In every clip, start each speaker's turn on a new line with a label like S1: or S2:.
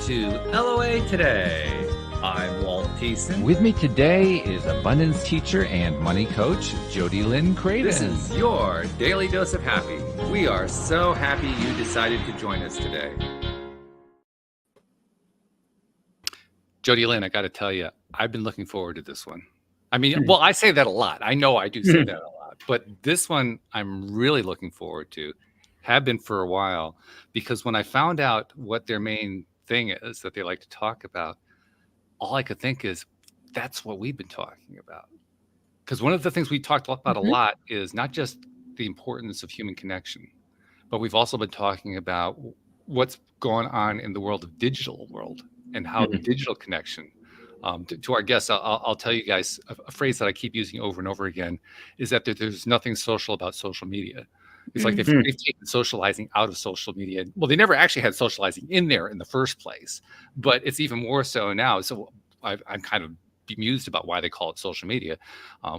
S1: to LOA Today. I'm Walt Thiessen.
S2: With me today is abundance teacher and money coach, Jody Lynn Craven.
S1: This is your daily dose of happy. We are so happy you decided to join us today. Jody Lynn, I got to tell you, I've been looking forward to this one. I mean, well, I say that a lot. I know I do say that a lot, but this one I'm really looking forward to. Have been for a while, because when I found out what their main thing is that they like to talk about, all I could think is that's what we've been talking about. Because one of the things we talked about a lot is not just the importance of human connection, but we've also been talking about what's going on in the world of digital world and how the digital connection. To our guests, I'll tell you guys a phrase that I keep using over and over again is that there's nothing social about social media. It's like they've taken socializing out of social media. Well, they never actually had socializing in there in the first place, but it's even more so now. So I'm kind of bemused about why they call it social media.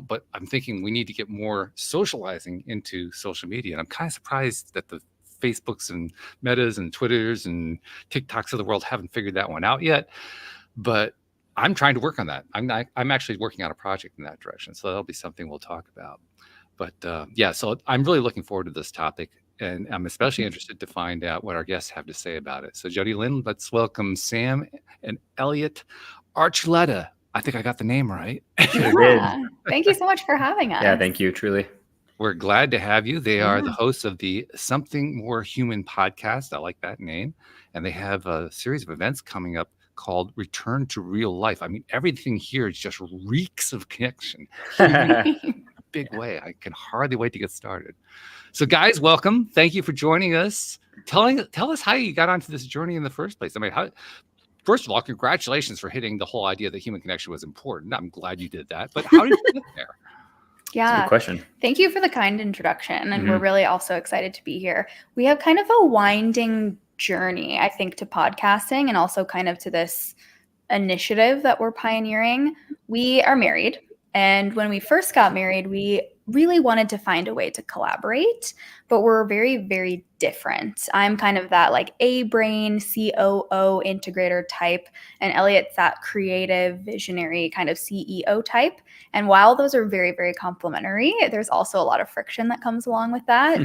S1: But I'm thinking we need to get more socializing into social media. And I'm kind of surprised that the Facebooks and Metas and Twitters and TikToks of the world haven't figured that one out yet. But I'm trying to work on that. I'm actually working on a project in that direction. So that'll be something we'll talk about. But yeah, so I'm really looking forward to this topic, and I'm especially interested to find out what our guests have to say about it. So Jody Lynn, let's welcome Sam and Elliot Archuleta. I think I got the name right.
S3: Yeah. Thank you so much for having us.
S4: Yeah, thank you, truly.
S1: We're glad to have you. They are the hosts of the Something More Human podcast. I like that name. And they have a series of events coming up called Return to Real Life. I mean, everything here just reeks of connection. Big way. I can hardly wait to get started. So guys, welcome. Thank you for joining us. Tell us how you got onto this journey in the first place. I mean, first of all, congratulations for hitting the whole idea that human connection was important. I'm glad you did that. But how did you get there?
S3: Yeah.
S4: That's a good question.
S3: Thank you for the kind introduction. And we're really also excited to be here. We have kind of a winding journey, I think, to podcasting and also kind of to this initiative that we're pioneering. We are married. And when we first got married, we really wanted to find a way to collaborate, but we're very, very different. I'm kind of that like A-brain, COO integrator type, and Elliot's that creative, visionary kind of CEO type. And while those are very, very complementary, there's also a lot of friction that comes along with that.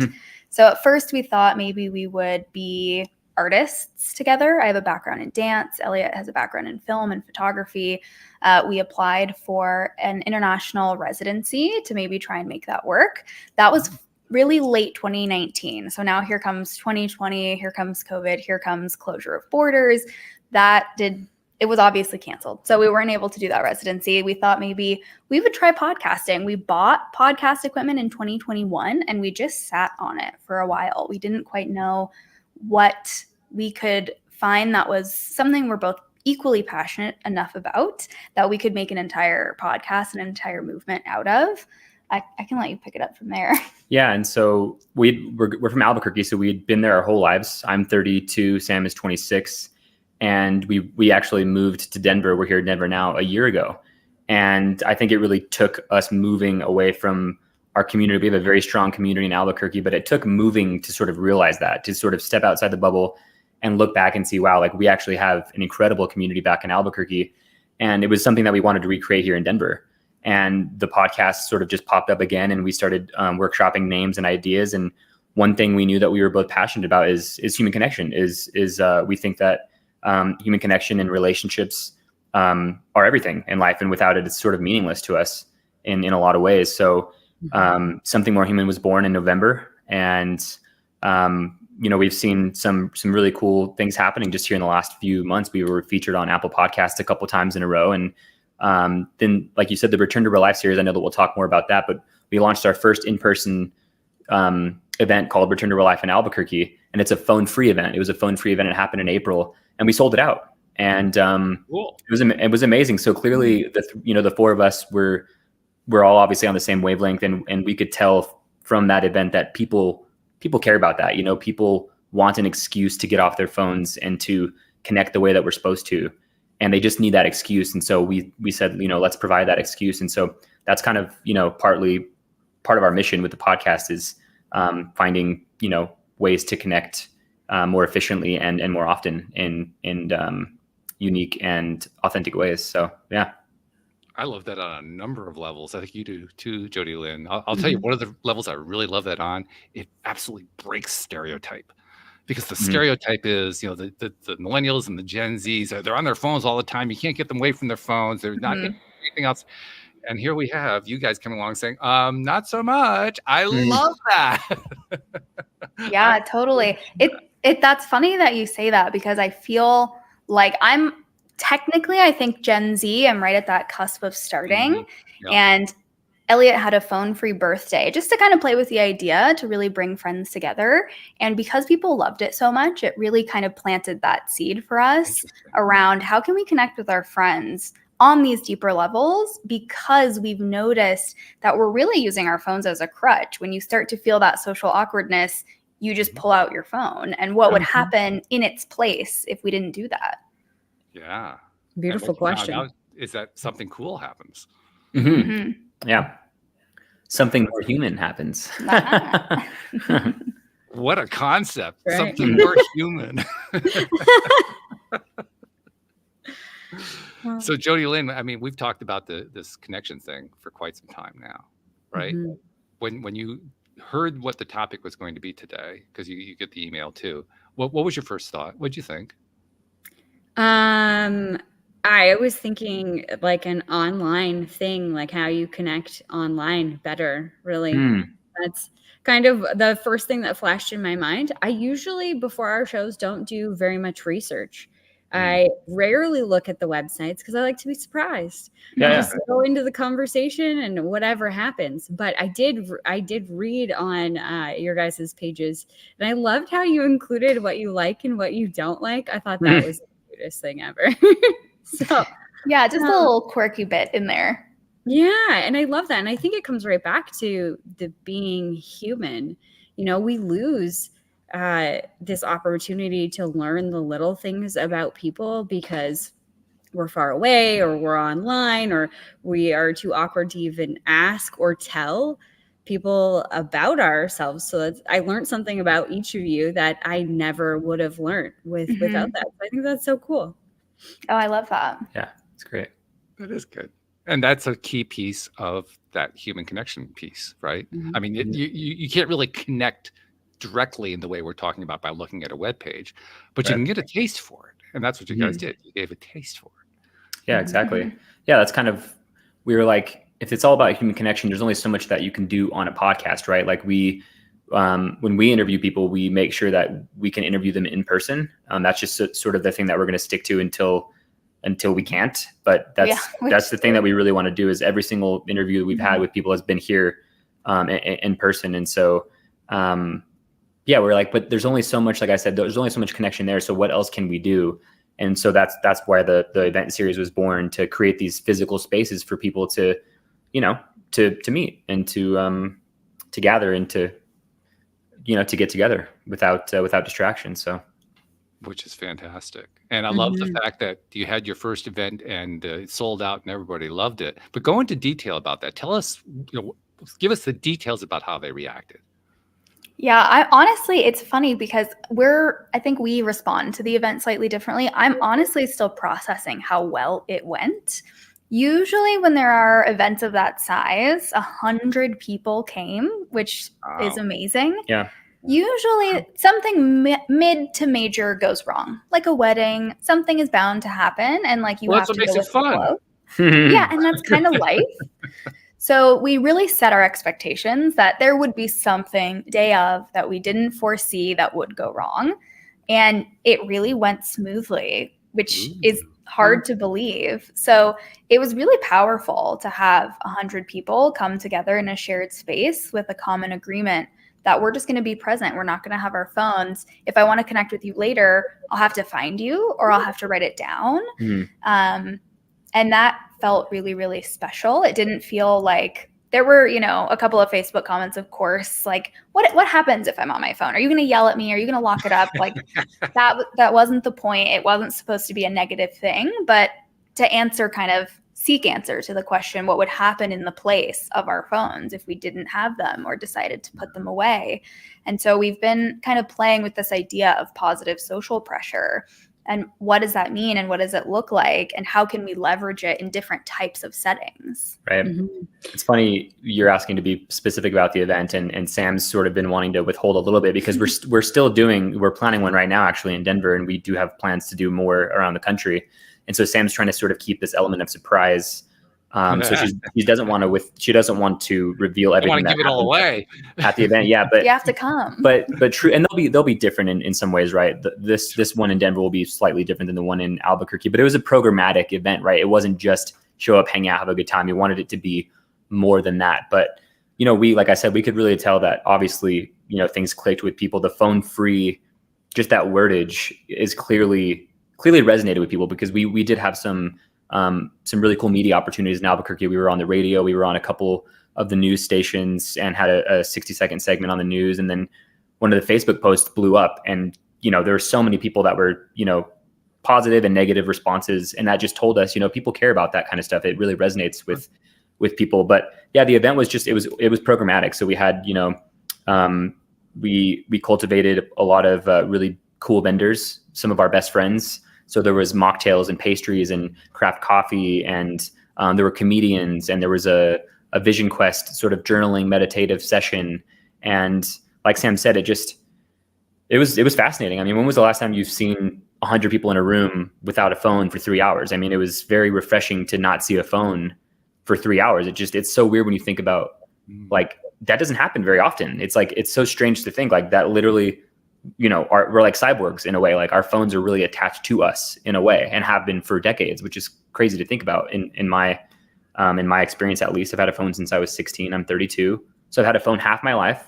S3: So at first we thought maybe we would be artists together. I have a background in dance. Elliot has a background in film and photography. We applied for an international residency to maybe try and make that work. That was really late 2019. So now here comes 2020, here comes COVID, here comes closure of borders. It was obviously canceled. So we weren't able to do that residency. We thought maybe we would try podcasting. We bought podcast equipment in 2021 and we just sat on it for a while. We didn't quite know what we could find that was something we're both equally passionate enough about that we could make an entire podcast, an entire movement out of. I can let you pick it up from there.
S4: Yeah, and so we're from Albuquerque, so we'd been there our whole lives. I'm 32, Sam is 26, and we actually moved to Denver. We're here in Denver now a year ago, and I think it really took us moving away from our community. We have a very strong community in Albuquerque, but it took moving to sort of realize that, to sort of step outside the bubble and look back and see, wow, like we actually have an incredible community back in Albuquerque. And it was something that we wanted to recreate here in Denver. And the podcast sort of just popped up again, and we started workshopping names and ideas. And one thing we knew that we were both passionate about is human connection. We think that human connection and relationships are everything in life, and without it, it's sort of meaningless to us in a lot of ways. So Something More Human was born in November, and we've seen some really cool things happening just here in the last few months. We were featured on Apple Podcasts a couple times in a row, and then, like you said, the Return to Real Life series. I know that we'll talk more about that, but we launched our first in-person event called Return to Real Life in Albuquerque, and it's a phone-free event. It was a phone-free event. It happened in April, and we sold it out, and cool. It was amazing. So clearly, the four of us we're all obviously on the same wavelength, and we could tell from that event that people care about that. People want an excuse to get off their phones and to connect the way that we're supposed to, and they just need that excuse. And so we said, let's provide that excuse. And so that's kind of, partly part of our mission with the podcast is finding, ways to connect more efficiently and more often in unique and authentic ways. So yeah.
S1: I love that on a number of levels. I think you do too, Jody Lynn. I'll tell you one of the levels I really love that on. It absolutely breaks stereotype, because the stereotype is, the millennials and the Gen Zs, they're on their phones all the time. You can't get them away from their phones. They're not getting anything else. And here we have you guys coming along saying, not so much. I love that.
S3: Yeah, totally. That's funny that you say that, because I feel like I'm technically, I think Gen Z, I'm right at that cusp of starting.
S1: Yep.
S3: And Elliot had a phone-free birthday just to kind of play with the idea to really bring friends together. And because people loved it so much, it really kind of planted that seed for us around how can we connect with our friends on these deeper levels, because we've noticed that we're really using our phones as a crutch. When you start to feel that social awkwardness, you just pull out your phone. And what would happen in its place if we didn't do that?
S1: Yeah.
S5: Beautiful question.
S1: Is that something cool happens?
S4: Yeah. Something more human happens.
S1: What a concept.
S5: Right.
S1: Something more human. So Jody Lynn, I mean, we've talked about this connection thing for quite some time now, right? When you heard what the topic was going to be today, because you get the email too, what was your first thought? What'd you think?
S5: I was thinking like an online thing, like how you connect online better, really. That's kind of the first thing that flashed in my mind. I usually, before our shows, don't do very much research. I rarely look at the websites because I like to be surprised. Just go into the conversation and whatever happens. But I did read on your guys' pages, and I loved how you included what you like and what you don't like. I thought that was the cutest thing ever. So
S3: yeah, just a little quirky bit in there.
S5: Yeah, and I love that. And I think it comes right back to the being human. We lose this opportunity to learn the little things about people because we're far away, or we're online, or we are too awkward to even ask or tell people about ourselves. So I learned something about each of you that I never would have learned without that. I think that's so cool.
S3: Oh, I love that.
S4: Yeah, it's great.
S1: That is good. And that's a key piece of that human connection piece, right? I mean, you can't really connect directly in the way we're talking about by looking at a web page, but you can get a taste for it. And that's what you guys did. You gave a taste for it.
S4: Yeah, exactly. Yeah, that's kind of, we were like, if it's all about human connection, there's only so much that you can do on a podcast, right? Like when we interview people, we make sure that we can interview them in person. That's just sort of the thing that we're going to stick to until we can't. But that's the thing that we really want to do, is every single interview we've had with people has been here in person. And so, we're like, but there's only so much, like I said, there's only so much connection there. So what else can we do? And so that's why the event series was born, to create these physical spaces for people to meet and to gather and to get together without distraction. So,
S1: which is fantastic. And I love the fact that you had your first event and it sold out and everybody loved it. But go into detail about that. Tell us, give us the details about how they reacted.
S3: Yeah, honestly, it's funny because I think we respond to the event slightly differently. I'm honestly still processing how well it went. Usually when there are events of that size, 100 people came, which is amazing.
S4: Yeah.
S3: Usually something mid to major goes wrong, like a wedding. Something is bound to happen, and like you have to deal with the flow. Yeah, and that's kind of life. So we really set our expectations that there would be something day of that we didn't foresee that would go wrong, and it really went smoothly, which is hard to believe. So it was really powerful to have 100 people come together in a shared space with a common agreement that we're just going to be present. We're not going to have our phones. If I want to connect with you later, I'll have to find you, or I'll have to write it down. And that felt really, really special. It didn't feel like there were, a couple of Facebook comments, of course, like, what happens if I'm on my phone? Are you going to yell at me? Are you going to lock it up? Like that wasn't the point. It wasn't supposed to be a negative thing, but seek answer to the question, what would happen in the place of our phones if we didn't have them or decided to put them away? And so we've been kind of playing with this idea of positive social pressure. And what does that mean? And what does it look like? And how can we leverage it in different types of settings?
S4: Right. It's funny you're asking to be specific about the event, and Sam's sort of been wanting to withhold a little bit because we're planning one right now actually in Denver, and we do have plans to do more around the country. And so Sam's trying to sort of keep this element of surprise. So she doesn't want to reveal everything.
S1: I want to give it all away
S4: at the event. Yeah, but
S3: you have to come.
S4: But true, and they'll be different in some ways, right? This one in Denver will be slightly different than the one in Albuquerque. But it was a programmatic event, right? It wasn't just show up, hang out, have a good time. We wanted it to be more than that. But like I said, we could really tell that obviously things clicked with people. The phone free, just that wordage is clearly resonated with people because we did have some really cool media opportunities in Albuquerque. We were on the radio, we were on a couple of the news stations and had a 60-second segment on the news. And then one of the Facebook posts blew up, and there were so many people that were positive and negative responses, and that just told us people care about that kind of stuff. It really resonates with people. But yeah, the event was just it was programmatic. So we had we cultivated a lot of really cool vendors, some of our best friends. So there was mocktails and pastries and craft coffee, and there were comedians, and there was a Vision Quest sort of journaling meditative session. And like Sam said, it was fascinating. I mean, when was the last time you've seen 100 people in a room without a phone for 3 hours? I mean, it was very refreshing to not see a phone for 3 hours. It's so weird when you think about like that doesn't happen very often. It's so strange to think like that literally, we're like cyborgs in a way. Like our phones are really attached to us in a way and have been for decades, which is crazy to think about. In my experience, at least, I've had a phone since I was 16. I'm 32. So I've had a phone half my life,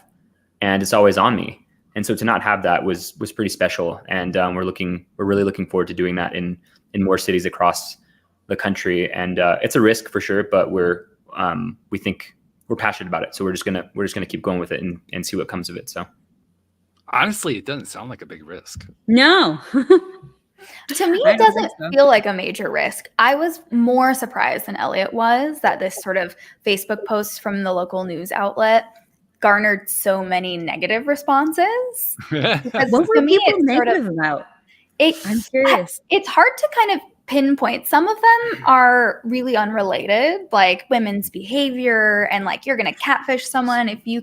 S4: and it's always on me. And so to not have that was pretty special. And we're really looking forward to doing that in more cities across the country. And it's a risk for sure, but we think we're passionate about it. So we're just gonna keep going with it and see what comes of it. So
S1: honestly, it doesn't sound like a big risk.
S5: No.
S3: To me, it doesn't feel like a major risk. I was more surprised than Elliot was that this sort of Facebook post from the local news outlet garnered so many negative responses. Because
S5: what were
S3: me,
S5: people negative about? I'm curious.
S3: It's hard to kind of pinpoint. Some of them are really unrelated, like women's behavior and like you're going to catfish someone if you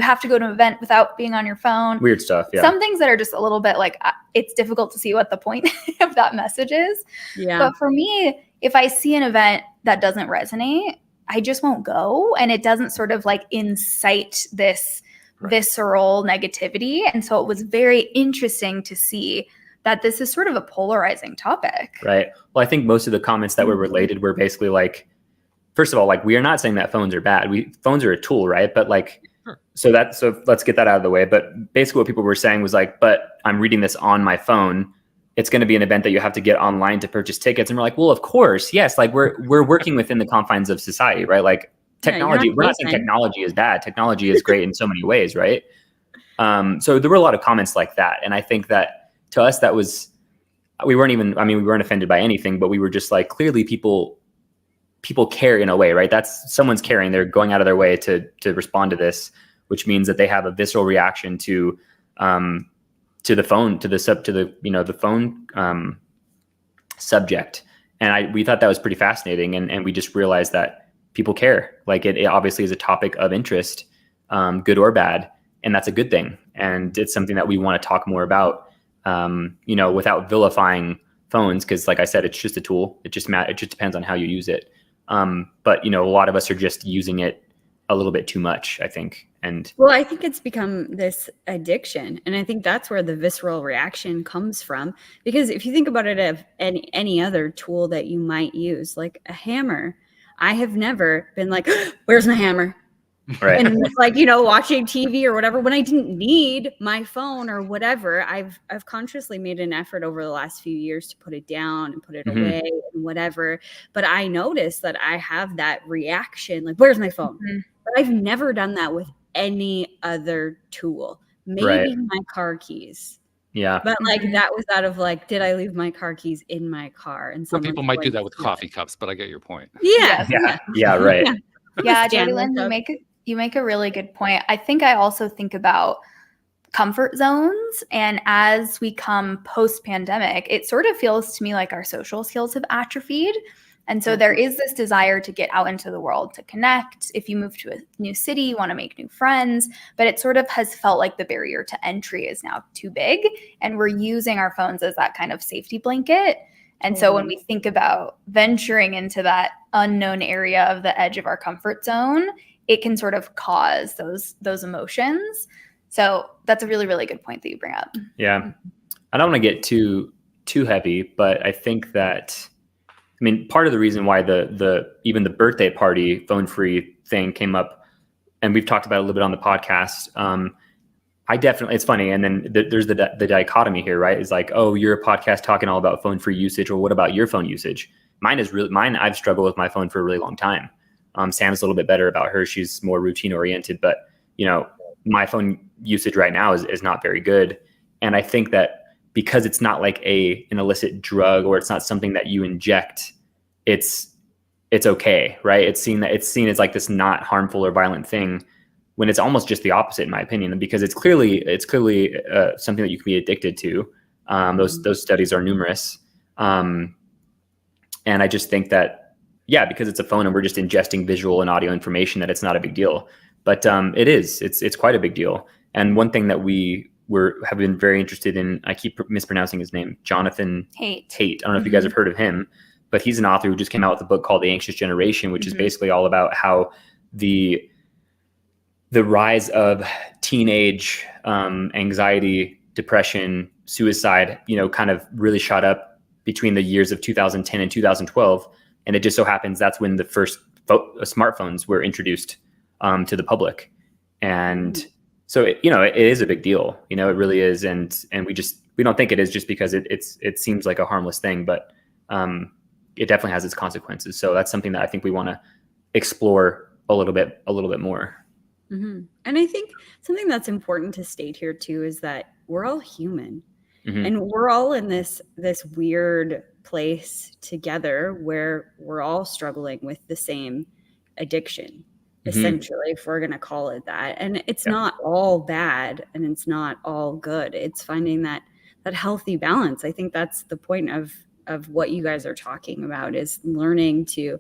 S3: have to go to an event without being on your phone.
S4: Weird stuff, yeah.
S3: Some things that are just a little bit like, it's difficult to see what the point of that message is.
S5: Yeah.
S3: But for me, if I see an event that doesn't resonate, I just won't go. And it doesn't sort of like incite this visceral negativity. And so it was very interesting to see that this is sort of a polarizing topic.
S4: Right. Well, I think most of the comments that were related were basically like, first of all, like we are not saying that phones are bad. Phones are a tool, right? But like, so let's get that out of the way. But basically what people were saying was like, but I'm reading this on my phone. It's going to be an event that you have to get online to purchase tickets. And we're like, well, of course, yes. Like we're working within the confines of society, right? Like technology, we're not saying technology is bad. Technology is great in so many ways, right? So there were a lot of comments like that. And I think that to us, we weren't offended by anything, but we were just like, clearly people care in a way, right? That's someone's caring. They're going out of their way to respond to this, which means that they have a visceral reaction to the phone, to the phone subject. And we thought that was pretty fascinating. And we just realized that people care. Like it obviously is a topic of interest, good or bad. And that's a good thing. And it's something that we want to talk more about, without vilifying phones. Cause like I said, it's just a tool. It just depends on how you use it. But a lot of us are just using it a little bit too much, I think. And
S5: well, I think it's become this addiction. And I think that's where the visceral reaction comes from. Because if you think about it of any other tool that you might use, like a hammer, I have never been like, where's my hammer?
S4: Right.
S5: And it's like, watching TV or whatever, when I didn't need my phone or whatever, I've consciously made an effort over the last few years to put it down and put it away and whatever. But I noticed that I have that reaction, like, where's my phone? Mm-hmm. But I've never done that with any other tool. Maybe my car keys.
S4: Yeah.
S5: But like that was out of like, did I leave my car keys in my car? And
S1: Some
S5: someone's
S1: people might do
S5: going
S1: that with
S5: to
S1: coffee cups, but I get your point.
S5: Yeah.
S4: Yeah. Right.
S5: Yeah.
S3: Yeah,
S5: Stanley
S3: Jody Lynn,
S5: cup.
S3: you make a really good point. I think I also think about comfort zones, and as we come post-pandemic, it sort of feels to me like our social skills have atrophied. And so there is this desire to get out into the world, to connect. If you move to a new city, you want to make new friends, but it sort of has felt like the barrier to entry is now too big, and we're using our phones as that kind of safety blanket. And so when we think about venturing into that unknown area of the edge of our comfort zone, it can sort of cause those emotions. So that's a really, really good point that you bring up.
S4: Yeah. I don't want to get too heavy, but I think that, I mean, part of the reason why even the birthday party phone free thing came up, and we've talked about it a little bit on the podcast. I definitely, it's funny. And then there's the dichotomy here, right? It's like, oh, you're a podcast talking all about phone free usage. Well, what about your phone usage? Mine, I've struggled with my phone for a really long time. Sam's a little bit better about hers. She's more routine oriented, but my phone usage right now is not very good. And I think that because it's not like an illicit drug, or it's not something that you inject, it's okay, right? It's seen as like this not harmful or violent thing, when it's almost just the opposite, in my opinion, because it's clearly something that you can be addicted to. Those studies are numerous. And I just think that, because it's a phone and we're just ingesting visual and audio information, that it's not a big deal. But it's quite a big deal. And one thing that we have been very interested in, I keep mispronouncing his name, Jonathan Haidt. I don't know if you guys have heard of him, but he's an author who just came out with a book called The Anxious Generation, which is basically all about how the rise of teenage anxiety, depression, suicide, kind of really shot up between the years of 2010 and 2012. And it just so happens that's when the first smartphones were introduced to the public. And so, it is a big deal, it really is. And we don't think it is just because it seems like a harmless thing, but it definitely has its consequences. So that's something that I think we want to explore a little bit more.
S5: Mm-hmm. And I think something that's important to state here too is that we're all human, and we're all in this weird place together where we're all struggling with the same addiction, essentially, if we're going to call it that. And it's not all bad and it's not all good. It's finding that healthy balance. I think that's the point of what you guys are talking about, is learning to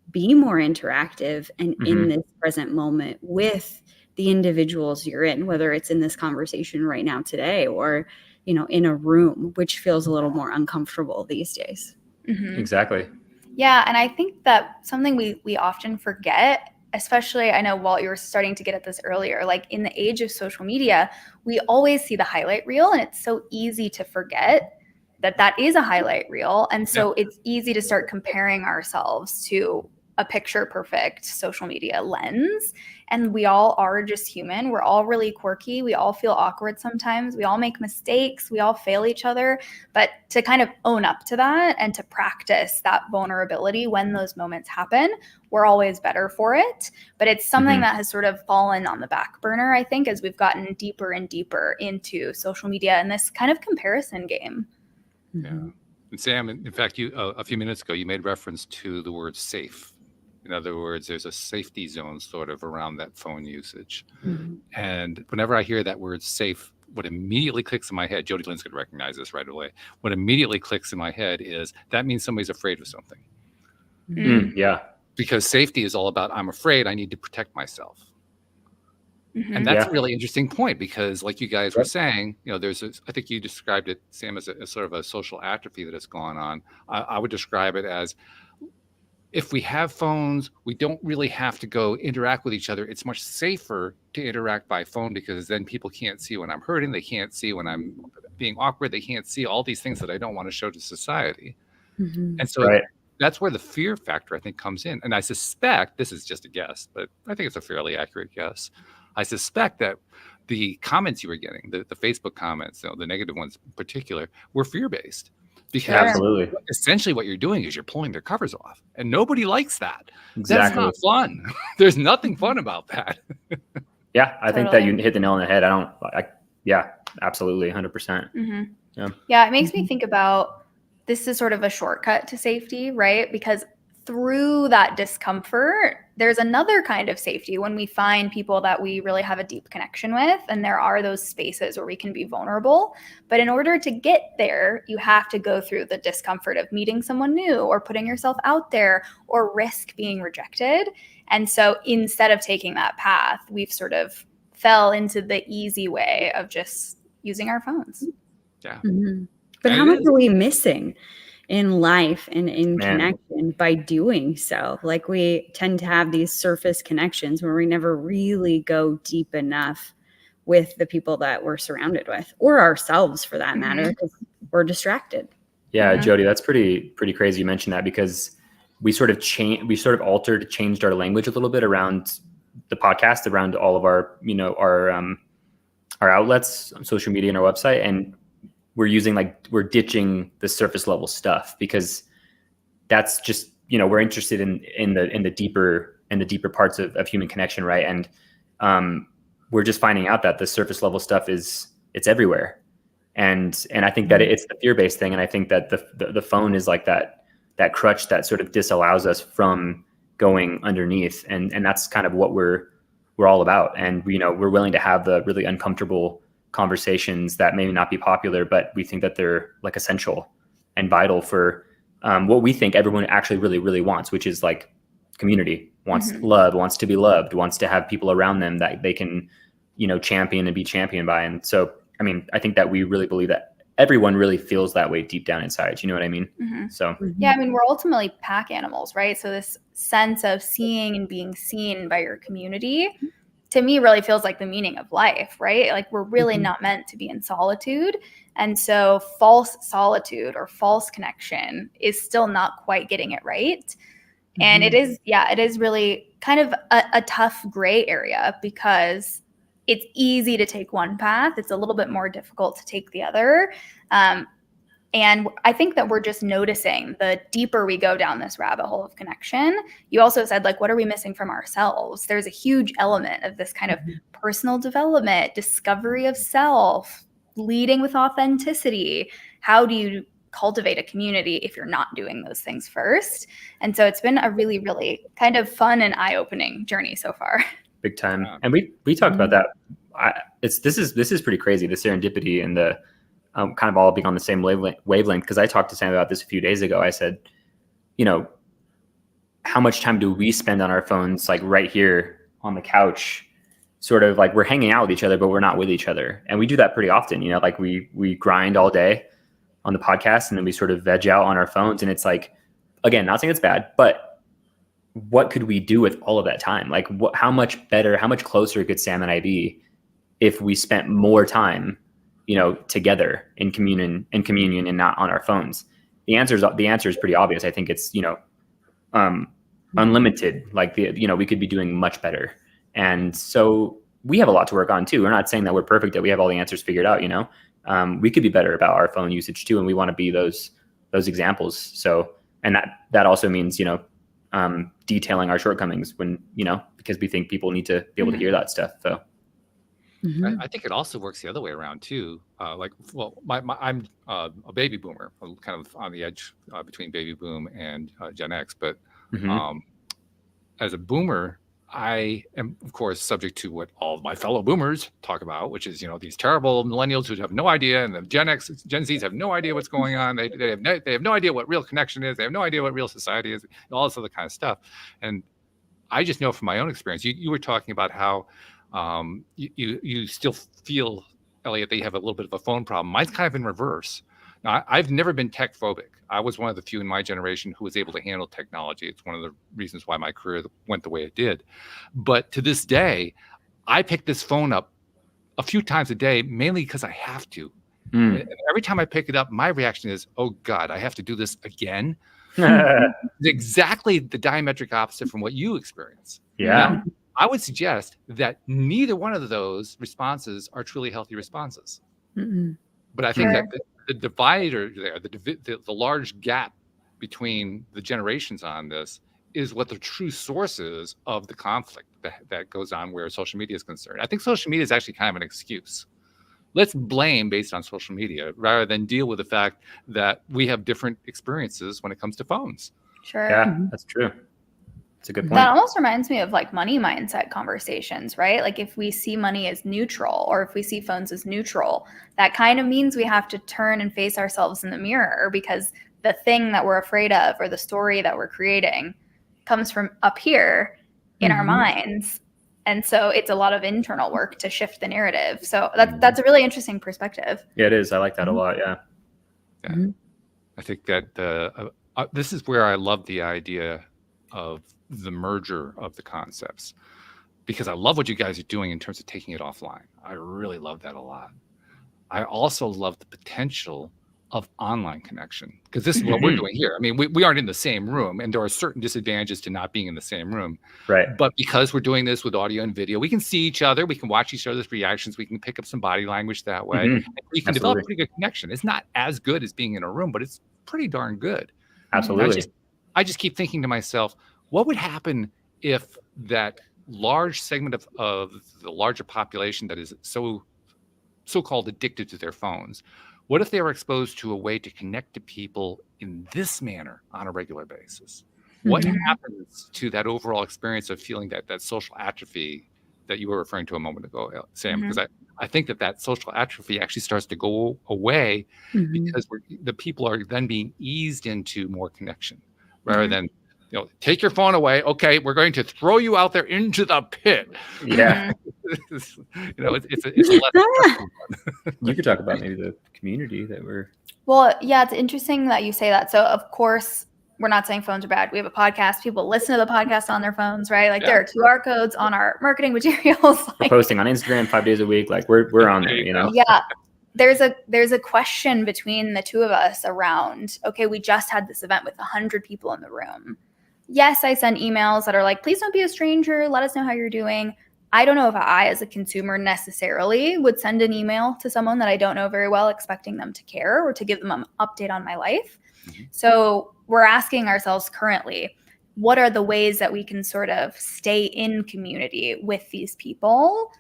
S5: be more interactive and in this present moment with the individuals you're in, whether it's in this conversation right now today or, in a room, which feels a little more uncomfortable these days.
S4: Exactly.
S3: Yeah. And I think that something we often forget, especially, I know Walt, you were starting to get at this earlier, like in the age of social media, we always see the highlight reel, and it's so easy to forget that is a highlight reel. And so it's easy to start comparing ourselves to a picture perfect social media lens. And we all are just human. We're all really quirky. We all feel awkward sometimes. We all make mistakes. We all fail each other. But to kind of own up to that and to practice that vulnerability when those moments happen, we're always better for it. But it's something that has sort of fallen on the back burner, I think, as we've gotten deeper and deeper into social media and this kind of comparison game.
S1: Yeah. And Sam, in fact, you a few minutes ago, you made reference to the word safe. In other words, there's a safety zone sort of around that phone usage. And whenever I hear that word safe, what immediately clicks in my head, Jody Lynn's going to recognize this right away. What immediately clicks in my head is that means somebody's afraid of something.
S4: Yeah.
S1: Because safety is all about, I'm afraid, I need to protect myself. And that's a really interesting point, because like you guys were saying, there's I think you described it, Sam, as a sort of a social atrophy that has gone on. I would describe it as, if we have phones, we don't really have to go interact with each other. It's much safer to interact by phone, because then people can't see when I'm hurting. They can't see when I'm being awkward. They can't see all these things that I don't want to show to society. And so that's where the fear factor, I think, comes in. And I suspect, this is just a guess, but I think it's a fairly accurate guess. I suspect that the comments you were getting, the Facebook comments, the negative ones in particular, were fear-based. Because essentially what you're doing is you're pulling their covers off, and nobody likes that. That's not fun. There's nothing fun about that.
S4: I think that you hit the nail on the head. Absolutely. 100%.
S3: Yeah, it makes me think about, this is sort of a shortcut to safety, right? Because through that discomfort, there's another kind of safety when we find people that we really have a deep connection with, and there are those spaces where we can be vulnerable. But in order to get there, you have to go through the discomfort of meeting someone new or putting yourself out there or risk being rejected. And so instead of taking that path, we've sort of fell into the easy way of just using our phones.
S1: Yeah.
S5: But how much are we missing in life and in connection by doing so? Like, we tend to have these surface connections where we never really go deep enough with the people that we're surrounded with, or ourselves for that matter, because we're distracted.
S4: Yeah, Jody, that's pretty crazy you mentioned that, because we sort of changed our language a little bit around the podcast, around all of our, our outlets, social media, and our website. And we're ditching the surface level stuff, because that's just, we're interested in the deeper parts of human connection. Right. And we're just finding out that the surface level stuff it's everywhere. And I think that it's the fear-based thing. And I think that the phone is like that crutch that sort of disallows us from going underneath. And that's kind of what we're all about. And, we're willing to have the really uncomfortable conversations that may not be popular, but we think that they're like essential and vital for what we think everyone actually really, really wants, which is like community, wants love, wants to be loved, wants to have people around them that they can, champion and be championed by. And so, I mean, I think that we really believe that everyone really feels that way deep down inside. You know what I mean? So
S3: yeah, I mean, we're ultimately pack animals, right? So this sense of seeing and being seen by your community, to me, really feels like the meaning of life, right? Like, we're really not meant to be in solitude. And so false solitude or false connection is still not quite getting it right. And it is really kind of a tough gray area, because it's easy to take one path. It's a little bit more difficult to take the other. And I think that we're just noticing the deeper we go down this rabbit hole of connection. You also said, like, what are we missing from ourselves? There's a huge element of this kind of personal development, discovery of self, leading with authenticity. How do you cultivate a community if you're not doing those things first? And so it's been a really, really kind of fun and eye-opening journey so far.
S4: Big time. And we talked about that. This is pretty crazy, the serendipity and the kind of all being on the same wavelength. Because I talked to Sam about this a few days ago. I said, how much time do we spend on our phones, like right here on the couch, sort of like we're hanging out with each other, but we're not with each other. And we do that pretty often, like we grind all day on the podcast, and then we sort of veg out on our phones. And it's like, again, not saying it's bad, but what could we do with all of that time? Like, how much better, how much closer could Sam and I be if we spent more time, together in communion and not on our phones? The answer is pretty obvious. I think it's, unlimited. Like we could be doing much better. And so we have a lot to work on too. We're not saying that we're perfect, that we have all the answers figured out, we could be better about our phone usage too. And we want to be those examples. So, and that also means, detailing our shortcomings when, because we think people need to be able to hear that stuff. So.
S1: I think it also works the other way around too. I'm a baby boomer, I'm kind of on the edge between baby boom and Gen X. But as a boomer, I am, of course, subject to what all of my fellow boomers talk about, which is, these terrible millennials who have no idea, and the Gen Zs have no idea what's going on. They have no idea what real connection is. They have no idea what real society is. All this other kind of stuff. And I just know from my own experience. You were talking about how you still feel, Elliot, that you have a little bit of a phone problem. Mine's kind of in reverse. Now, I've never been tech phobic. I was one of the few in my generation who was able to handle technology. It's one of the reasons why my career went the way it did. But to this day, I pick this phone up a few times a day, mainly because I have to. And every time I pick it up, my reaction is, oh God, I have to do this again. Exactly the diametric opposite from what you experience.
S4: Yeah.
S1: Now, I would suggest that neither one of those responses are truly healthy responses. But I think that the divider there, the large gap between the generations on this is what the true source is of the conflict that goes on where social media is concerned. I think social media is actually kind of an excuse. let's blame based on social media rather than deal with the fact that we have different experiences when it comes to phones.
S3: Sure.
S4: Yeah, that's true. It's a good point.
S3: That almost reminds me of like money mindset conversations, right? Like if we see money as neutral or if we see phones as neutral, that kind of means we have to turn and face ourselves in the mirror, because the thing that we're afraid of or the story that we're creating comes from up here in our minds. And so it's a lot of internal work to shift the narrative. So that's a really interesting perspective.
S4: Yeah, it is. I like that a lot. Yeah.
S1: I think that this is where I love the idea of the merger of the concepts, because I love what you guys are doing in terms of taking it offline. I really love that a lot. I also love the potential of online connection, because this is what we're doing here. I mean, we aren't in the same room, and there are certain disadvantages to not being in the same room.
S4: Right.
S1: But because we're doing this with audio and video, we can see each other, we can watch each other's reactions, we can pick up some body language that way. And we can develop a pretty good connection. It's not as good as being in a room, but it's pretty darn good.
S4: Absolutely.
S1: I just keep thinking to myself, what would happen if that large segment of the larger population that is so-called addicted to their phones, what if they were exposed to a way to connect to people in this manner on a regular basis? What happens to that overall experience of feeling that social atrophy that you were referring to a moment ago, Sam? Because I think that social atrophy actually starts to go away because the people are then being eased into more connection rather than, take your phone away. Okay, we're going to throw you out there into the pit.
S4: Yeah.
S1: It's a less.
S4: You could talk about maybe the community that we're.
S3: Well, yeah, it's interesting that you say that. So, of course, we're not saying phones are bad. We have a podcast. People listen to the podcast on their phones, right? Like there are QR codes on our marketing materials.
S4: We're posting on Instagram 5 days a week. Like we're on there,
S3: Yeah. There's a question between the two of us around, okay, we just had this event with 100 people in the room. Yes, I send emails that are like, please don't be a stranger. Let us know how you're doing. I don't know if I, as a consumer, necessarily would send an email to someone that I don't know very well, expecting them to care or to give them an update on my life. So we're asking ourselves currently, what are the ways that we can sort of stay in community with these people,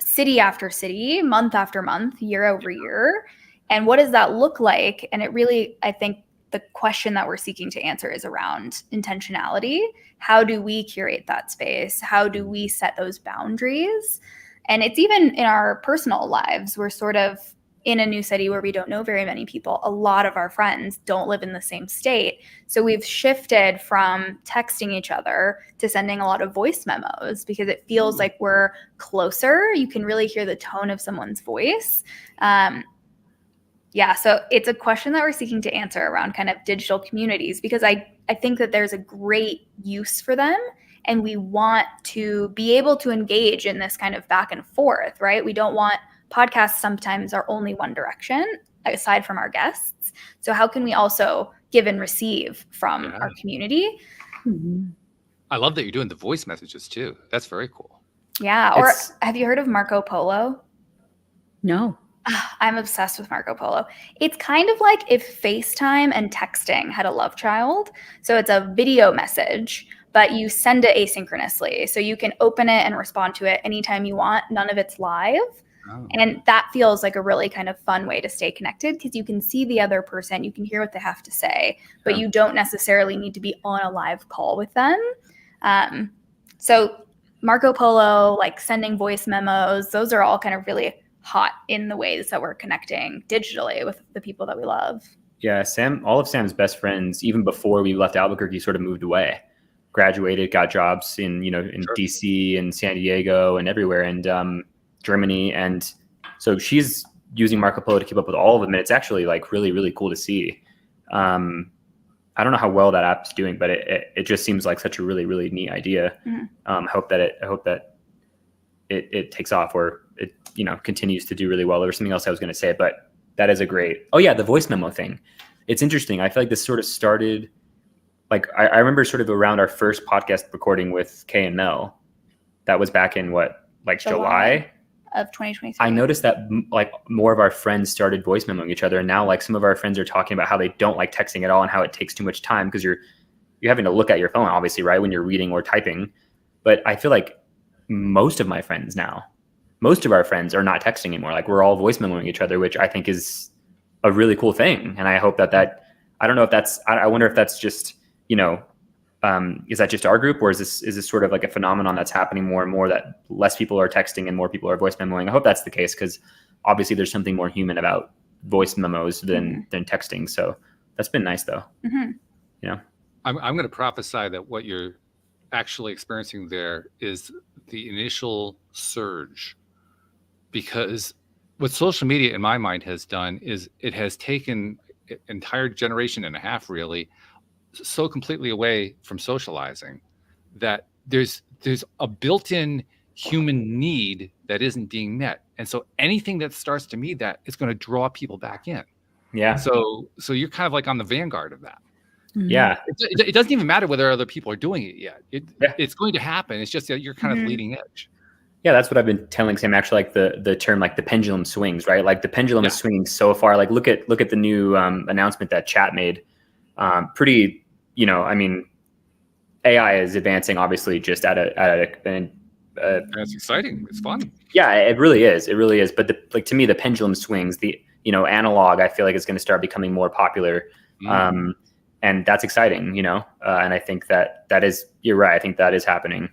S3: city after city, month after month, year over year? And what does that look like? And it really, I think, the question that we're seeking to answer is around intentionality. How do we curate that space? How do we set those boundaries? And it's even in our personal lives. We're sort of in a new city where we don't know very many people. A lot of our friends don't live in the same state. So we've shifted from texting each other to sending a lot of voice memos because it feels like we're closer. You can really hear the tone of someone's voice. So it's a question that we're seeking to answer around kind of digital communities, because I think that there's a great use for them, and we want to be able to engage in this kind of back and forth, right? We don't want podcasts sometimes are only one direction aside from our guests. So how can we also give and receive from our community?
S1: I love that you're doing the voice messages too. That's very cool.
S3: Yeah. Or have you heard of Marco Polo?
S5: No.
S3: I'm obsessed with Marco Polo. It's kind of like if FaceTime and texting had a love child. So it's a video message, but you send it asynchronously. So you can open it and respond to it anytime you want. None of it's live. Oh. And that feels like a really kind of fun way to stay connected, because you can see the other person, you can hear what they have to say, but you don't necessarily need to be on a live call with them. So Marco Polo, like sending voice memos, those are all kind of really hot in the ways that we're connecting digitally with the people that we love.
S4: Yeah, all of Sam's best friends, even before we left Albuquerque, sort of moved away, graduated, got jobs in DC and San Diego and everywhere, and Germany. And so she's using Marco Polo to keep up with all of them. And it's actually like really, really cool to see. I don't know how well that app's doing, but it just seems like such a really, really neat idea. I hope that it takes off, or it continues to do really well. There was something else I was going to say, but that is a great. Oh yeah, the voice memo thing. It's interesting. I feel like this sort of started. Like I remember sort of around our first podcast recording with Kay and Mel. That was back in July
S3: of 2023.
S4: I noticed that like more of our friends started voice memoing each other, and now like some of our friends are talking about how they don't like texting at all and how it takes too much time because you're having to look at your phone, obviously, right, when you're reading or typing. But I feel like most of my friends now most of our friends are not texting anymore. Like we're all voice memoing each other, which I think is a really cool thing. And I hope that I don't know if that's, I wonder if that's just, is that just our group, or is this sort of like a phenomenon that's happening more and more, that less people are texting and more people are voice memoing? I hope that's the case, because obviously there's something more human about voice memos than texting. So that's been nice though.
S1: I'm going to prophesy that what you're actually experiencing there is the initial surge, because what social media in my mind has done is it has taken an entire generation and a half really so completely away from socializing that there's a built-in human need that isn't being met. And so anything that starts to meet that is going to draw people back in.
S4: Yeah.
S1: So you're kind of like on the vanguard of that.
S4: Yeah.
S1: It doesn't even matter whether other people are doing it yet. It's going to happen. It's just that you're kind of leading edge.
S4: Yeah, that's what I've been telling Sam, actually, like the term, like the pendulum swings, right? Like the pendulum is swinging so far. Like look at the new announcement that chat made. Pretty, I mean, AI is advancing obviously just at
S1: That's exciting. It's fun.
S4: Yeah, it really is. It really is. But to me, the pendulum swings. The analog, I feel like, is going to start becoming more popular, and that's exciting. And I think that is, you're right. I think that is happening,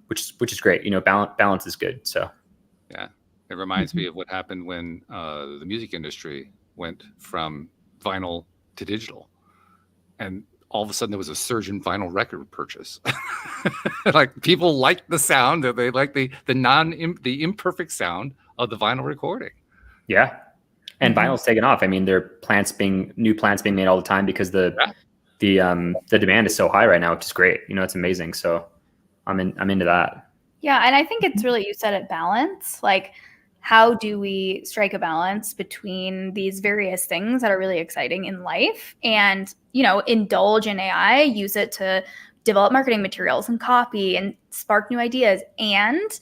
S4: which is great. Balance is good. So
S1: yeah, it reminds me of what happened when the music industry went from vinyl to digital, and all of a sudden there was a surge in vinyl record purchase. Like people liked the sound, that they liked the imperfect sound of the vinyl recording.
S4: Yeah. And vinyl's taken off. I mean, there are new plants being made all the time because the demand is so high right now, which is great. It's amazing. So I'm into that.
S3: Yeah. And I think it's really, you said it, balance. Like, how do we strike a balance between these various things that are really exciting in life and, indulge in AI, use it to develop marketing materials and copy and spark new ideas, and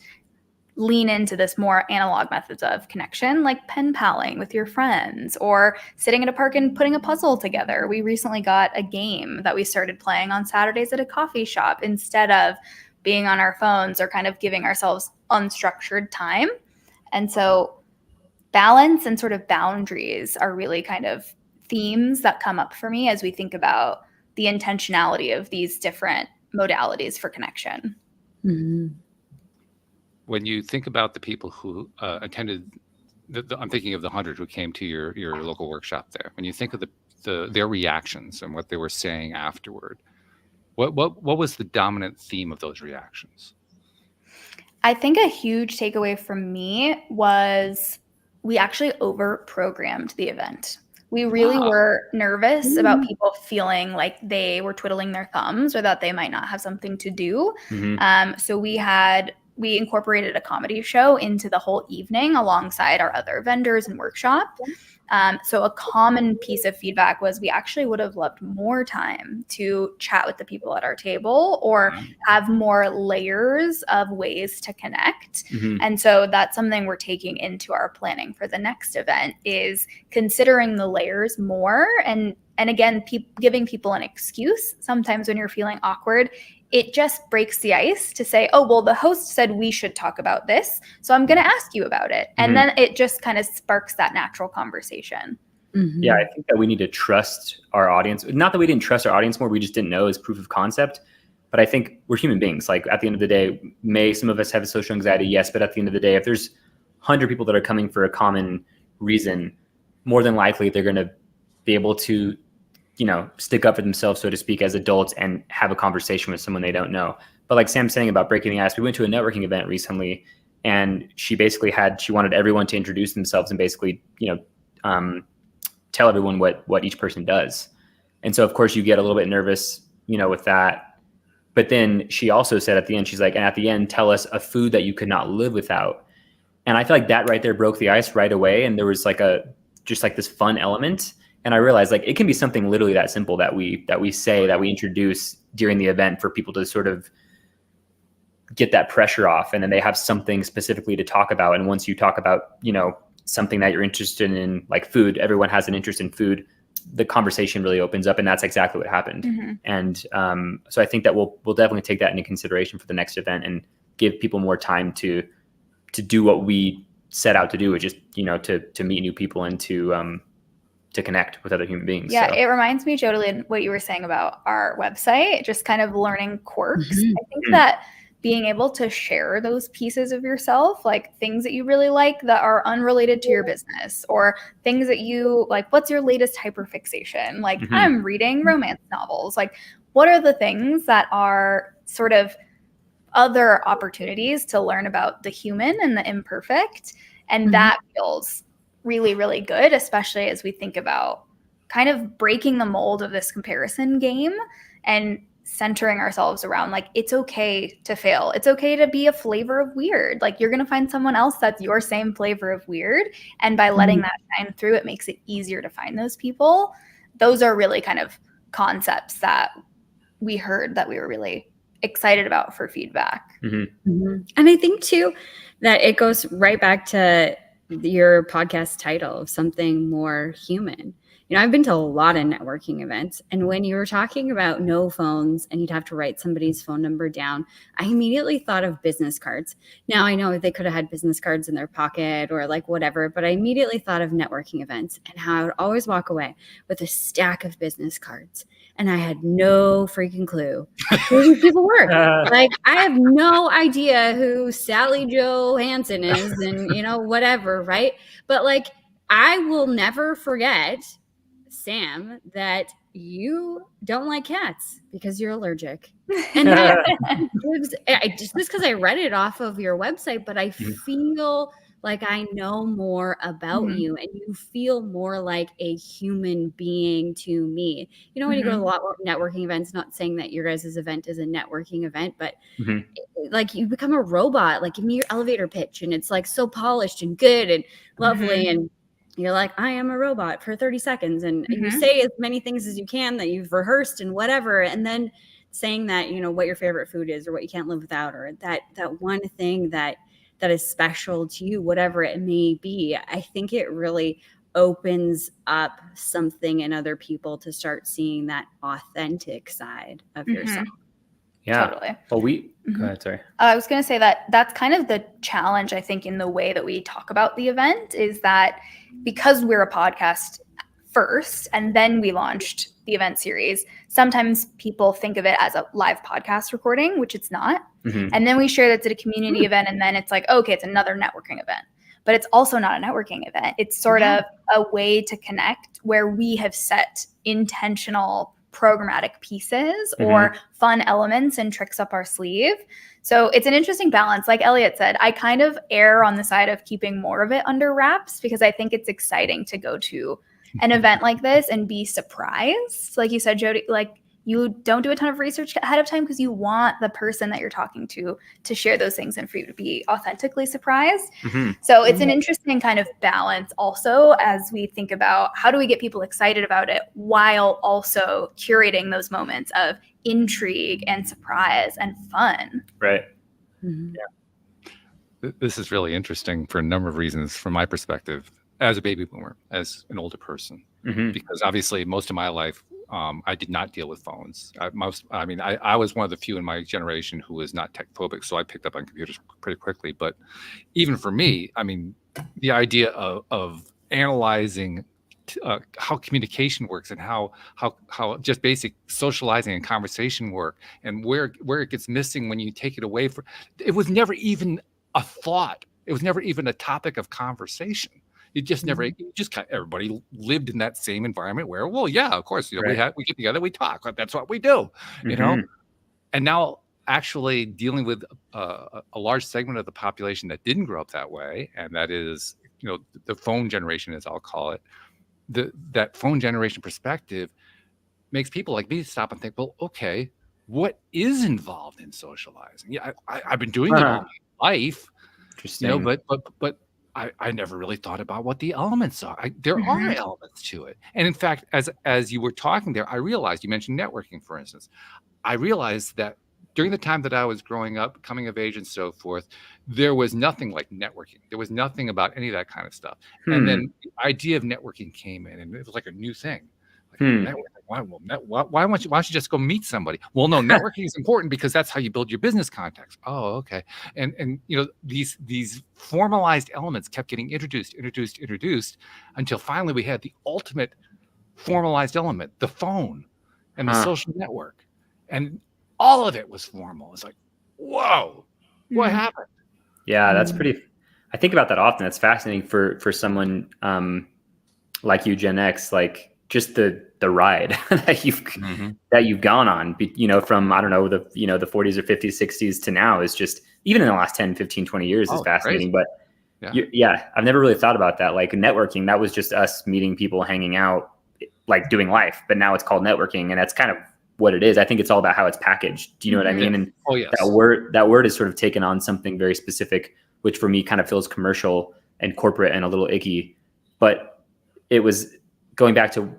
S3: lean into this more analog methods of connection, like pen paling with your friends or sitting at a park and putting a puzzle together. We recently got a game that we started playing on Saturdays at a coffee shop instead of being on our phones or kind of giving ourselves unstructured time. And so balance and sort of boundaries are really kind of themes that come up for me as we think about the intentionality of these different modalities for connection.
S5: Mm-hmm.
S1: When you think about the people who attended, I'm thinking of the 100 who came to your local workshop there. When you think of their reactions and what they were saying afterward, what was the dominant theme of those reactions?
S3: I think a huge takeaway from me was we actually over-programmed the event. We really were nervous about people feeling like they were twiddling their thumbs or that they might not have something to do. So we incorporated a comedy show into the whole evening alongside our other vendors and workshop. So a common piece of feedback was we actually would have loved more time to chat with the people at our table or have more layers of ways to connect. And so that's something we're taking into our planning for the next event, is considering the layers more. And again, giving people an excuse. Sometimes when you're feeling awkward, it just breaks the ice to say, oh, well, the host said we should talk about this, so I'm going to ask you about it. And then it just kind of sparks that natural conversation.
S4: Yeah, I think that we need to trust our audience. Not that we didn't trust our audience more, we just didn't know as proof of concept. But I think we're human beings. Like at the end of the day, may some of us have social anxiety? Yes. But at the end of the day, if there's 100 people that are coming for a common reason, more than likely they're going to be able to stick up for themselves, so to speak, as adults and have a conversation with someone they don't know. But like Sam's saying about breaking the ice, we went to a networking event recently, and she wanted everyone to introduce themselves and basically, tell everyone what each person does. And so of course you get a little bit nervous, with that. But then she also said at the end, she's like, and at the end, tell us a food that you could not live without. And I feel like that right there broke the ice right away. And there was just this fun element. And I realized it can be something literally that simple that we introduce during the event for people to sort of get that pressure off. And then they have something specifically to talk about. And once you talk about, something that you're interested in, like food, everyone has an interest in food, the conversation really opens up. And that's exactly what happened. And so I think that we'll definitely take that into consideration for the next event and give people more time to do what we set out to do, which is, to meet new people and to connect with other human beings.
S3: Yeah,
S4: so.
S3: It reminds me, Jodie, what you were saying about our website, just kind of learning quirks. I think that being able to share those pieces of yourself, like things that you really like that are unrelated to your business, or things that you like, what's your latest hyperfixation? Like, I'm reading romance novels. Like, what are the things that are sort of other opportunities to learn about the human and the imperfect? And that feels really, really good, especially as we think about kind of breaking the mold of this comparison game and centering ourselves around, like, it's okay to fail. It's okay to be a flavor of weird. Like, you're going to find someone else that's your same flavor of weird. And by letting that shine through, it makes it easier to find those people. Those are really kind of concepts that we heard that we were really excited about for feedback.
S5: And I think too that it goes right back to your podcast title of something more human. I've been to a lot of networking events, and when you were talking about no phones and you'd have to write somebody's phone number down, I immediately thought of business cards. Now I know they could have had business cards in their pocket or like whatever, but I immediately thought of networking events and how I would always walk away with a stack of business cards. And I had no freaking clue who these people were. Like, I have no idea who Sally Joe Hansen is and, whatever, right? But like, I will never forget, Sam, that you don't like cats because you're allergic. And that just because I read it off of your website, but I feel like I know more about you, and you feel more like a human being to me. When you go to a lot of networking events, not saying that your guys' event is a networking event, but like, you become a robot. Like, give me your elevator pitch, and it's like so polished and good and lovely, and you're like, I am a robot for 30 seconds. And you say as many things as you can that you've rehearsed and whatever. And then saying that, what your favorite food is or what you can't live without, or that one thing that is special to you, whatever it may be. I think it really opens up something in other people to start seeing that authentic side of yourself.
S4: Yeah.
S3: Totally.
S4: Well, go ahead, sorry.
S3: I was going to say that that's kind of the challenge, I think, in the way that we talk about the event, is that because we're a podcast first and then we launched the event series, sometimes people think of it as a live podcast recording, which it's not. And then we share that's at a community event, and then it's like, okay, it's another networking event. But it's also not a networking event. It's sort of a way to connect where we have set intentional programmatic pieces or fun elements and tricks up our sleeve. So it's an interesting balance. Like Elliot said, I kind of err on the side of keeping more of it under wraps because I think it's exciting to go to an event like this and be surprised. Like you said, Jodie, like, you don't do a ton of research ahead of time because you want the person that you're talking to share those things and for you to be authentically surprised. So it's an interesting kind of balance also as we think about how do we get people excited about it while also curating those moments of intrigue and surprise and fun.
S4: Right.
S1: Yeah. This is really interesting for a number of reasons from my perspective as a baby boomer, as an older person, because obviously most of my life, I did not deal with phones. I was one of the few in my generation who was not tech phobic, so I picked up on computers pretty quickly. But even for me, the idea of analyzing how communication works and how just basic socializing and conversation work, and where it gets missing when you take it away from, it was never even a thought. It was never even a topic of conversation. It just never. Everybody lived in that same environment where, well, yeah, of course, we get together, we talk. That's what we do, And now, actually dealing with a large segment of the population that didn't grow up that way, and that is, the phone generation, as I'll call it. That phone generation perspective makes people like me stop and think, well, okay, what is involved in socializing? Yeah, I've been doing it all my life,
S4: Interesting.
S1: but I never really thought about what the elements are. There are elements to it. And in fact, as you were talking there, I realized, you mentioned networking, for instance. I realized that during the time that I was growing up, coming of age and so forth, there was nothing like networking. There was nothing about any of that kind of stuff. And then the idea of networking came in, and it was like a new thing. Why don't you just go meet somebody? Well, no, networking is important because that's how you build your business contacts. Oh, okay. And these formalized elements kept getting introduced until finally we had the ultimate formalized element, the phone and the social network. And all of it was formal. It's like, whoa, what happened?
S4: Yeah, that's pretty. I think about that often. That's fascinating for someone like you, Gen X, like just the ride that you've gone on, from, I don't know, the 40s or 50s, 60s to now is just, even in the last 10, 15, 20 years is fascinating.
S1: Crazy.
S4: But I've never really thought about that. Like networking, that was just us meeting people, hanging out, like doing life, but now it's called networking, and that's kind of what it is. I think it's all about how it's packaged. Do you know what I mean? And that word is sort of taken on something very specific, which for me kind of feels commercial and corporate and a little icky. But it was going back to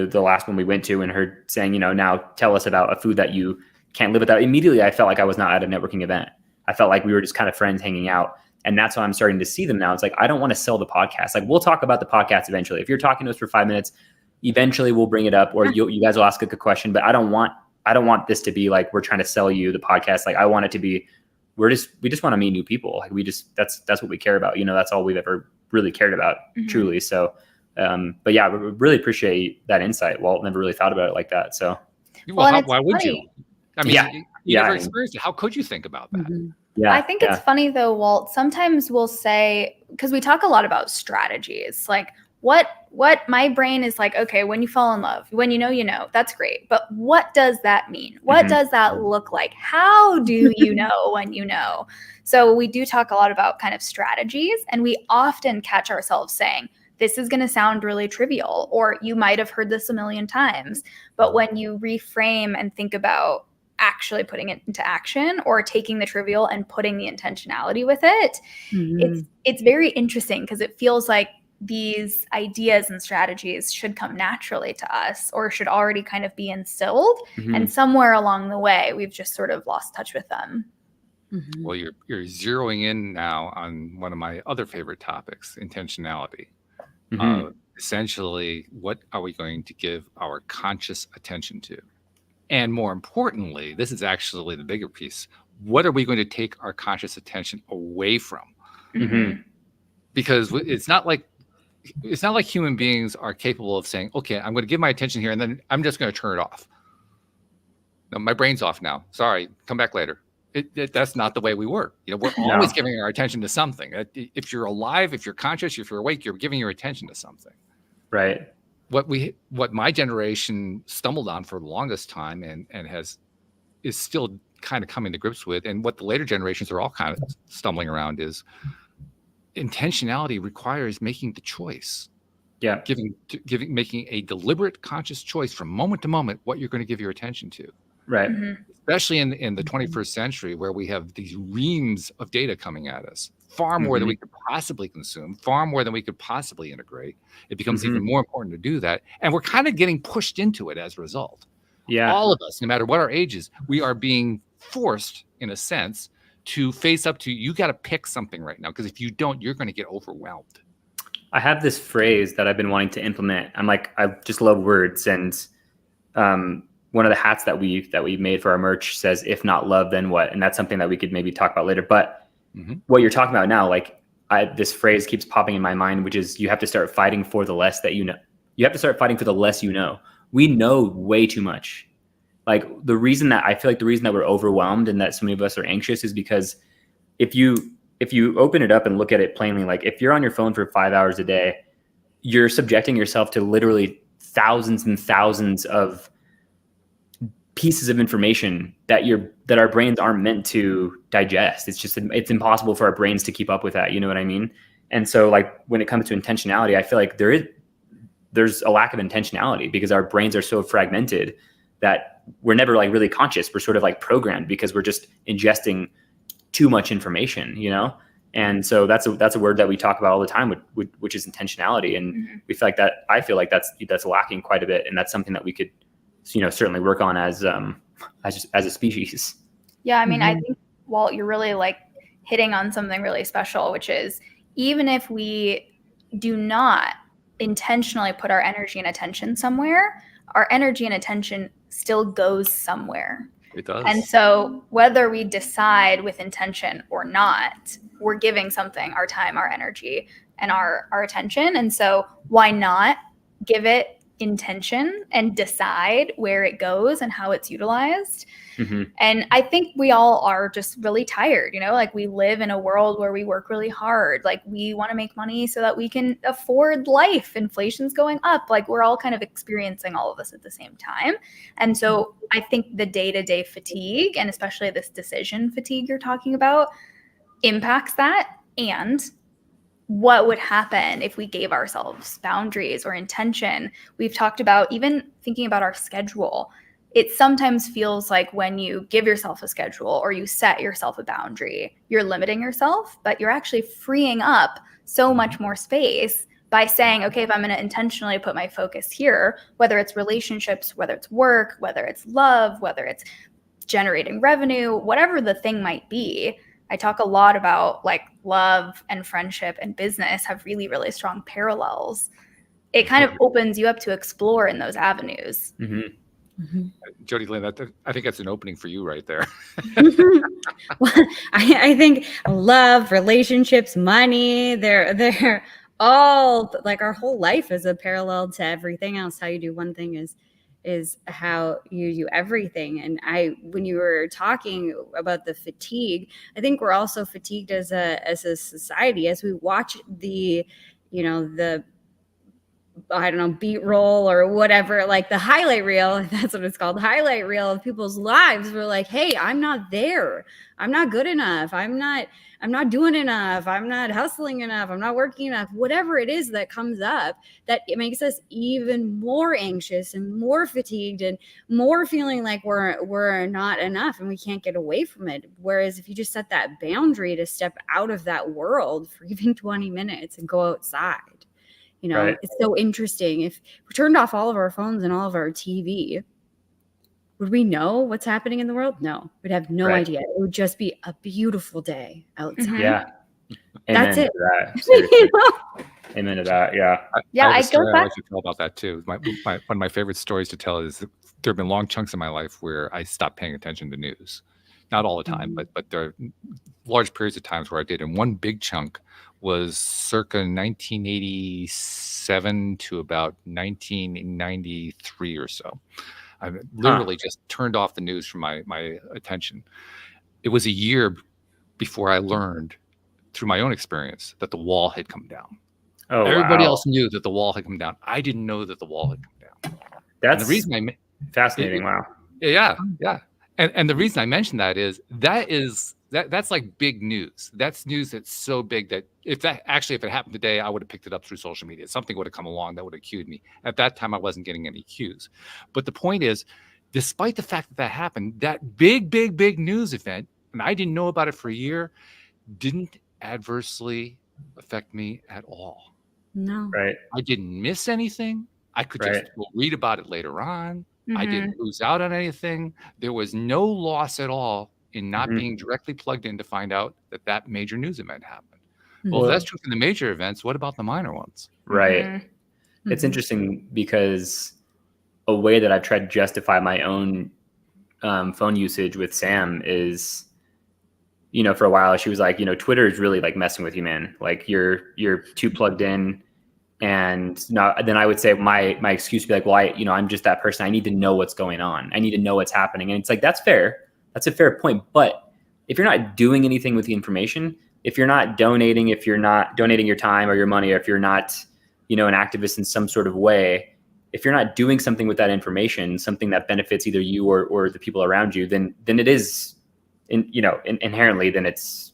S4: the last one we went to and her saying, now tell us about a food that you can't live without. Immediately, I felt like I was not at a networking event. I felt like we were just kind of friends hanging out. And that's why I'm starting to see them now. It's like, I don't want to sell the podcast. Like, we'll talk about the podcast eventually. If you're talking to us for 5 minutes, eventually we'll bring it up, or you guys will ask a good question. But I don't want this to be like we're trying to sell you the podcast. Like, I want it to be, we just want to meet new people. Like, that's what we care about. That's all we've ever really cared about, truly. So, but yeah, we really appreciate that insight. Walt never really thought about it like that. So,
S1: why would you? I mean, you never
S4: I mean,
S1: experienced it. How could you think about that?
S4: Yeah,
S3: I think it's funny though, Walt. Sometimes we'll say, because we talk a lot about strategies, like what my brain is like, okay, when you fall in love, when you know, that's great. But what does that mean? What does that look like? How do you know when you know? So we do talk a lot about kind of strategies, and we often catch ourselves saying, this is going to sound really trivial, or you might have heard this a million times. But when you reframe and think about actually putting it into action, or taking the trivial and putting the intentionality with it, it's very interesting, because it feels like these ideas and strategies should come naturally to us, or should already kind of be instilled. And somewhere along the way, we've just sort of lost touch with them.
S1: Well, you're zeroing in now on one of my other favorite topics, intentionality. Essentially, what are we going to give our conscious attention to? And more importantly, this is actually the bigger piece. What are we going to take our conscious attention away from? Because it's not like human beings are capable of saying, okay, I'm going to give my attention here and then I'm just going to turn it off. No, my brain's off now. Sorry, come back later. That's not the way we work. We're always giving our attention to something. If you're alive, if you're conscious, if you're awake, you're giving your attention to something.
S4: Right.
S1: What my generation stumbled on for the longest time and is still kind of coming to grips with, and what the later generations are all kind of stumbling around, is intentionality requires making the choice.
S4: Yeah.
S1: Making a deliberate, conscious choice from moment to moment what you're going to give your attention to.
S4: Right.
S1: Especially in the 21st century, where we have these reams of data coming at us, far more than we could possibly consume, far more than we could possibly integrate. It becomes even more important to do that. And we're kind of getting pushed into it as a result.
S4: Yeah.
S1: All of us, no matter what our age is, we are being forced, in a sense, to face up to, you got to pick something right now, because if you don't, you're going to get overwhelmed.
S4: I have this phrase that I've been wanting to implement. I just love words. And one of the hats that we made for our merch says, if not love, then what? And that's something that we could maybe talk about later. But what you're talking about now, this phrase keeps popping in my mind, which is, you have to start fighting for the less that you know. You have to start fighting for the less you know. We know way too much. I feel like the reason that we're overwhelmed and that so many of us are anxious is because if you open it up and look at it plainly, like if you're on your phone for 5 hours a day, you're subjecting yourself to literally thousands and thousands of pieces of information that our brains aren't meant to digest. It's impossible for our brains to keep up with that. You know what I mean? And so when it comes to intentionality, I feel like there's a lack of intentionality, because our brains are so fragmented that we're never really conscious. We're sort of programmed, because we're just ingesting too much information, And so that's a word that we talk about all the time, which is intentionality. And we feel like that. I feel like that's lacking quite a bit, and that's something that we could, certainly work on as a species.
S3: Yeah, I mean, I think, Walt, you're really hitting on something really special, which is, even if we do not intentionally put our energy and attention somewhere, our energy and attention still goes somewhere.
S1: It does.
S3: And so whether we decide with intention or not, we're giving something our time, our energy, and our attention. And so why not give it intention and decide where it goes and how it's utilized? And I think we all are just really tired, like we live in a world where we work really hard. Like we want to make money so that we can afford life. Inflation's going up. Like we're all kind of experiencing all of this at the same time. And so I think the day-to-day fatigue, and especially this decision fatigue you're talking about, impacts that. And what would happen if we gave ourselves boundaries or intention? We've talked about even thinking about our schedule. It sometimes feels like when you give yourself a schedule or you set yourself a boundary, you're limiting yourself, but you're actually freeing up so much more space by saying, okay, if I'm going to intentionally put my focus here, whether it's relationships, whether it's work, whether it's love, whether it's generating revenue, whatever the thing might be. I talk a lot about like love and friendship and business have really, really strong parallels. It kind of opens you up to explore in those avenues.
S1: Jody Lynn, I think that's an opening for you right there.
S5: Well, I think love, relationships, money, they're all like our whole life is a parallel to everything else. How you do one thing is how you do everything. And when you were talking about the fatigue, I think we're also fatigued as a society as we watch the I don't know, beat roll or whatever, like the highlight reel, that's what it's called, highlight reel of people's lives. We're like, hey, I'm not there. I'm not good enough. I'm not doing enough. I'm not hustling enough. I'm not working enough. Whatever it is that comes up, that it makes us even more anxious and more fatigued and more feeling like we're not enough and we can't get away from it. Whereas if you just set that boundary to step out of that world for even 20 minutes and go outside, right. It's so interesting. If we turned off all of our phones and all of our TV, would we know what's happening in the world? No, we'd have no idea. It would just be a beautiful day outside.
S4: Yeah.
S5: That's it.
S4: Amen to that. Yeah.
S1: I like to tell about that too. One of my favorite stories to tell is that there have been long chunks in my life where I stopped paying attention to news. Not all the time, but there are large periods of times where I did. And one big chunk was circa 1987 to about 1993 or so. I literally just turned off the news from my attention. It was a year before I learned through my own experience that the wall had come down. Oh, everybody else knew that the wall had come down. I didn't know that the wall had come down.
S4: That's the reason fascinating. Wow.
S1: Yeah. And the reason I mentioned that is that's like big news. That's news that's so big that if it happened today, I would have picked it up through social media. Something would have come along that would have cued me. At that time, I wasn't getting any cues. But the point is, despite the fact that happened, that big news event, and I didn't know about it for a year, didn't adversely affect me at all.
S5: No.
S4: Right.
S1: I didn't miss anything. I could just read about it later on. I didn't lose out on anything. There was no loss at all in not being directly plugged in to find out that major news event happened. Well, if that's true for the major events, what about the minor ones?
S4: Right. It's interesting because a way that I've tried to justify my own phone usage with Sam is, for a while she was like, Twitter is really like messing with you, man. Like you're too plugged in. And then I would say my excuse would be like, well, I'm just that person. I need to know what's going on. I need to know what's happening. And it's like, that's fair. That's a fair point. But if you're not doing anything with the information, if you're not donating your time or your money, or if you're not, an activist in some sort of way, if you're not doing something with that information, something that benefits either you or the people around you, then it is, inherently, then it's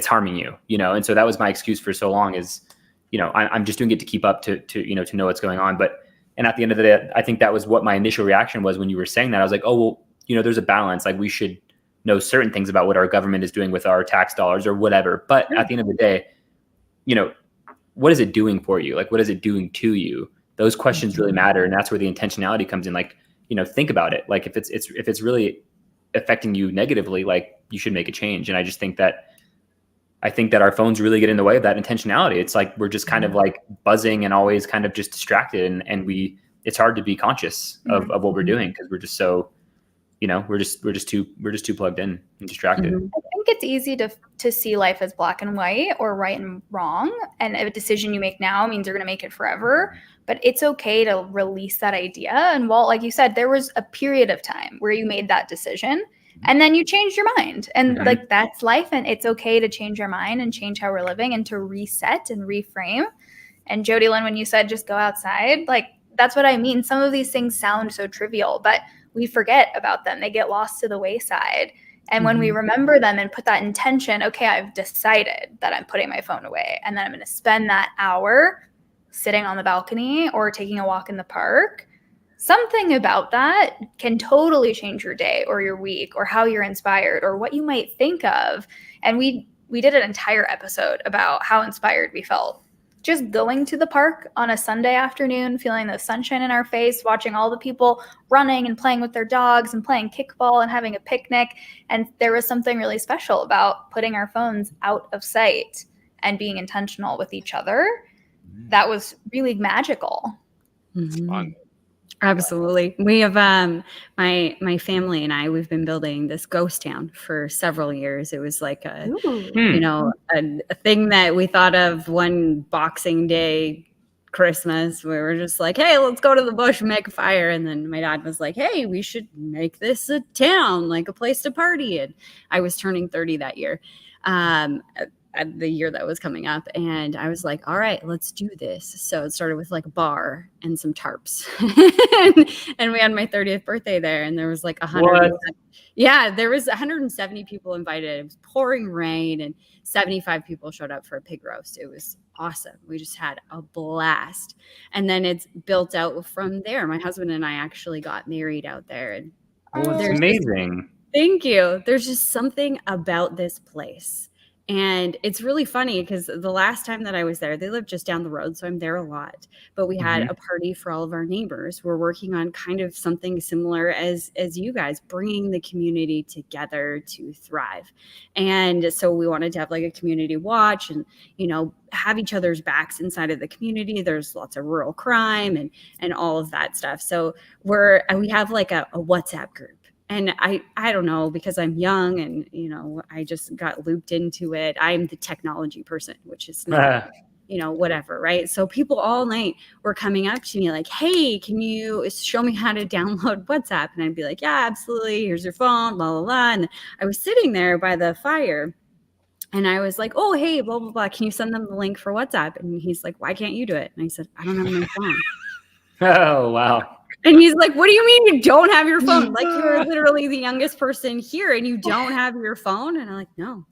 S4: harming you, And so that was my excuse for so long is, I'm just doing it to keep up to know what's going on. And at the end of the day, I think that was what my initial reaction was when you were saying that. I was like, oh, well, there's a balance. Like we should know certain things about what our government is doing with our tax dollars or whatever. But at the end of the day, what is it doing for you? Like, what is it doing to you? Those questions really matter. And that's where the intentionality comes in. Like, think about it. Like if it's really affecting you negatively, like you should make a change. And I think that our phones really get in the way of that intentionality. It's like we're just kind of like buzzing and always kind of just distracted, and we it's hard to be conscious of what we're doing because we're just so, we're just too plugged in and distracted.
S3: I think it's easy to see life as black and white or right and wrong. And a decision you make now means you're going to make it forever. But it's okay to release that idea. And Walt, like you said, there was a period of time where you made that decision and then you changed your mind. And like that's life. And it's okay to change your mind and change how we're living and to reset and reframe. And Jody Lynn, when you said just go outside, like that's what I mean. Some of these things sound so trivial, but we forget about them. They get lost to the wayside. And when we remember them and put that intention, okay, I've decided that I'm putting my phone away and then I'm going to spend that hour sitting on the balcony or taking a walk in the park. Something about that can totally change your day or your week or how you're inspired or what you might think of. And we did an entire episode about how inspired we felt. Just going to the park on a Sunday afternoon, feeling the sunshine in our face, watching all the people running and playing with their dogs and playing kickball and having a picnic. And there was something really special about putting our phones out of sight and being intentional with each other. That was really magical.
S1: Fun.
S5: Absolutely. We have my family and we've been building this ghost town for several years. It was like a thing that we thought of one Boxing Day Christmas. We were just like, hey, let's go to the bush and make a fire. And then my dad was like, hey, we should make this a town, like a place to party. And I was turning 30 that year. At the year that was coming up, and I was like, all right, let's do this. So it started with like a bar and some tarps and we had my 30th birthday there, and there was like 170 people invited. It was pouring rain and 75 people showed up for a pig roast. It was awesome. We just had a blast. And then it's built out from there. My husband and I actually got married out there, and
S4: it's amazing.
S5: Thank you. There's just something about this place. And it's really funny because the last time that I was there, they live just down the road, so I'm there a lot. But we had a party for all of our neighbors. We're working on kind of something similar as you guys, bringing the community together to thrive. And so we wanted to have like a community watch and, have each other's backs inside of the community. There's lots of rural crime and all of that stuff. So we have like a WhatsApp group. And I don't know, because I'm young and, I just got looped into it. I'm the technology person, which is not, whatever, right? So people all night were coming up to me like, hey, can you show me how to download WhatsApp? And I'd be like, yeah, absolutely. Here's your phone, blah, blah, blah. And I was sitting there by the fire and I was like, oh, hey, blah, blah, blah. Can you send them the link for WhatsApp? And he's like, why can't you do it? And I said, I don't have my phone.
S4: Oh, wow.
S5: And he's like, what do you mean you don't have your phone? Like, you're literally the youngest person here and you don't have your phone? And I'm like, no,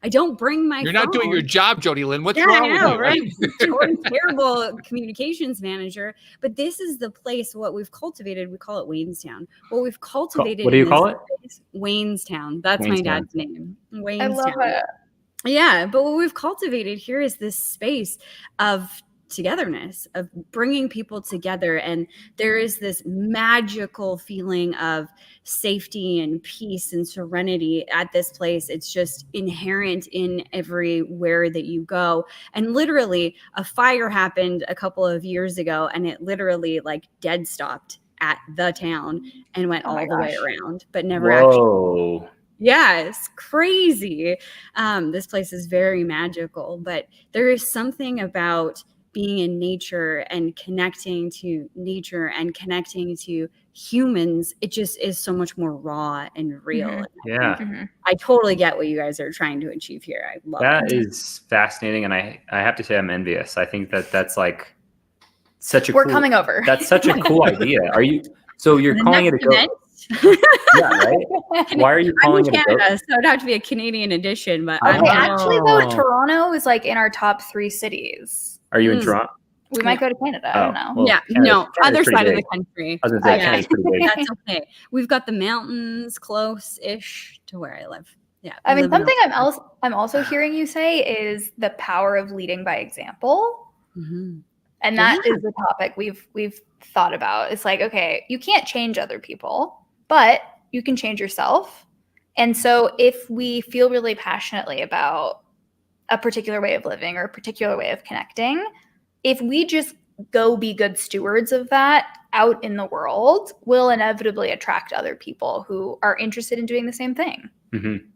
S5: I don't bring my phone.
S1: You're not doing your job, Jody Lynn. What's wrong with you?
S5: Right? You're a terrible communications manager. But this is the place, what we've cultivated. We call it Waynestown. What we've cultivated.
S4: What do you call it?
S5: Waynestown. That's my dad's name. Waynestown.
S3: I love it.
S5: Yeah. But what we've cultivated here is this space of togetherness, of bringing people together. And there is this magical feeling of safety and peace and serenity at this place. It's just inherent in everywhere that you go. And literally a fire happened a couple of years ago and it literally like dead stopped at the town and went all the way around, but never actually. Yeah, it's crazy. This place is very magical, but there is something about being in nature and connecting to nature and connecting to humans. It just is so much more raw and real.
S4: Yeah.
S5: I totally get what you guys are trying to achieve here. I love
S4: that. Is fascinating. And I have to say I'm envious. I think that's like such a
S3: We're coming over.
S4: That's such a cool idea. So you're calling it a ghost? Yeah, right? Why are you calling it
S5: Canada,
S4: a ghost?
S5: so it'd have to be a Canadian edition, but
S3: actually though, Toronto is like in our top 3 cities.
S4: Are you in Toronto?
S3: We might go to Canada. I don't know.
S5: Well, Canada's other side of the country.
S4: I was going to say, Canada's pretty big.
S5: That's okay. We've got the mountains close-ish to where I live. Yeah.
S3: I mean, something I'm also hearing you say is the power of leading by example. And that is the topic we've thought about. It's like, okay, you can't change other people, but you can change yourself. And so if we feel really passionately about a particular way of living or a particular way of connecting, if we just go be good stewards of that out in the world, will inevitably attract other people who are interested in doing the same thing.
S4: Mm-hmm.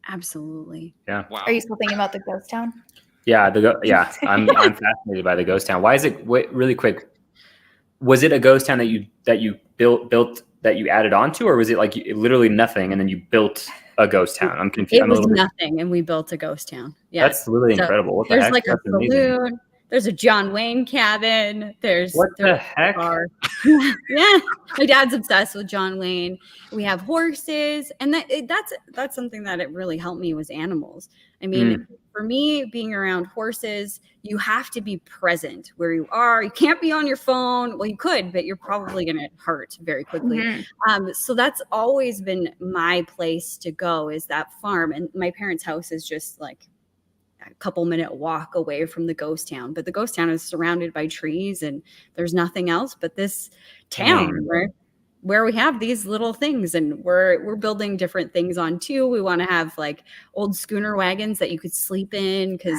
S5: Absolutely.
S4: Yeah.
S1: Wow.
S3: Are you still thinking about the ghost town?
S4: Yeah. I'm fascinated by the ghost town. Why is it? Wait, really quick. Was it a ghost town that you built that you added onto, or was it like literally nothing and then you built a ghost town? I'm confused.
S5: It was nothing, and we built a ghost town. Yeah,
S4: that's really incredible. What the
S5: there's
S4: heck?
S5: like
S4: That's
S5: a saloon.
S4: amazing.
S5: There's a John Wayne cabin. There's
S4: the heck?
S5: Yeah, my dad's obsessed with John Wayne. We have horses, and that's something that it really helped me was animals. I mean, for me, being around horses, you have to be present where you are. You can't be on your phone. Well, you could, but you're probably going to hurt very quickly.
S3: Mm-hmm.
S5: So that's always been my place to go, is that farm. And my parents' house is just like a couple minute walk away from the ghost town, but the ghost town is surrounded by trees and there's nothing else but this town where we have these little things, and we're building different things on too. We want to have like old schooner wagons that you could sleep in, because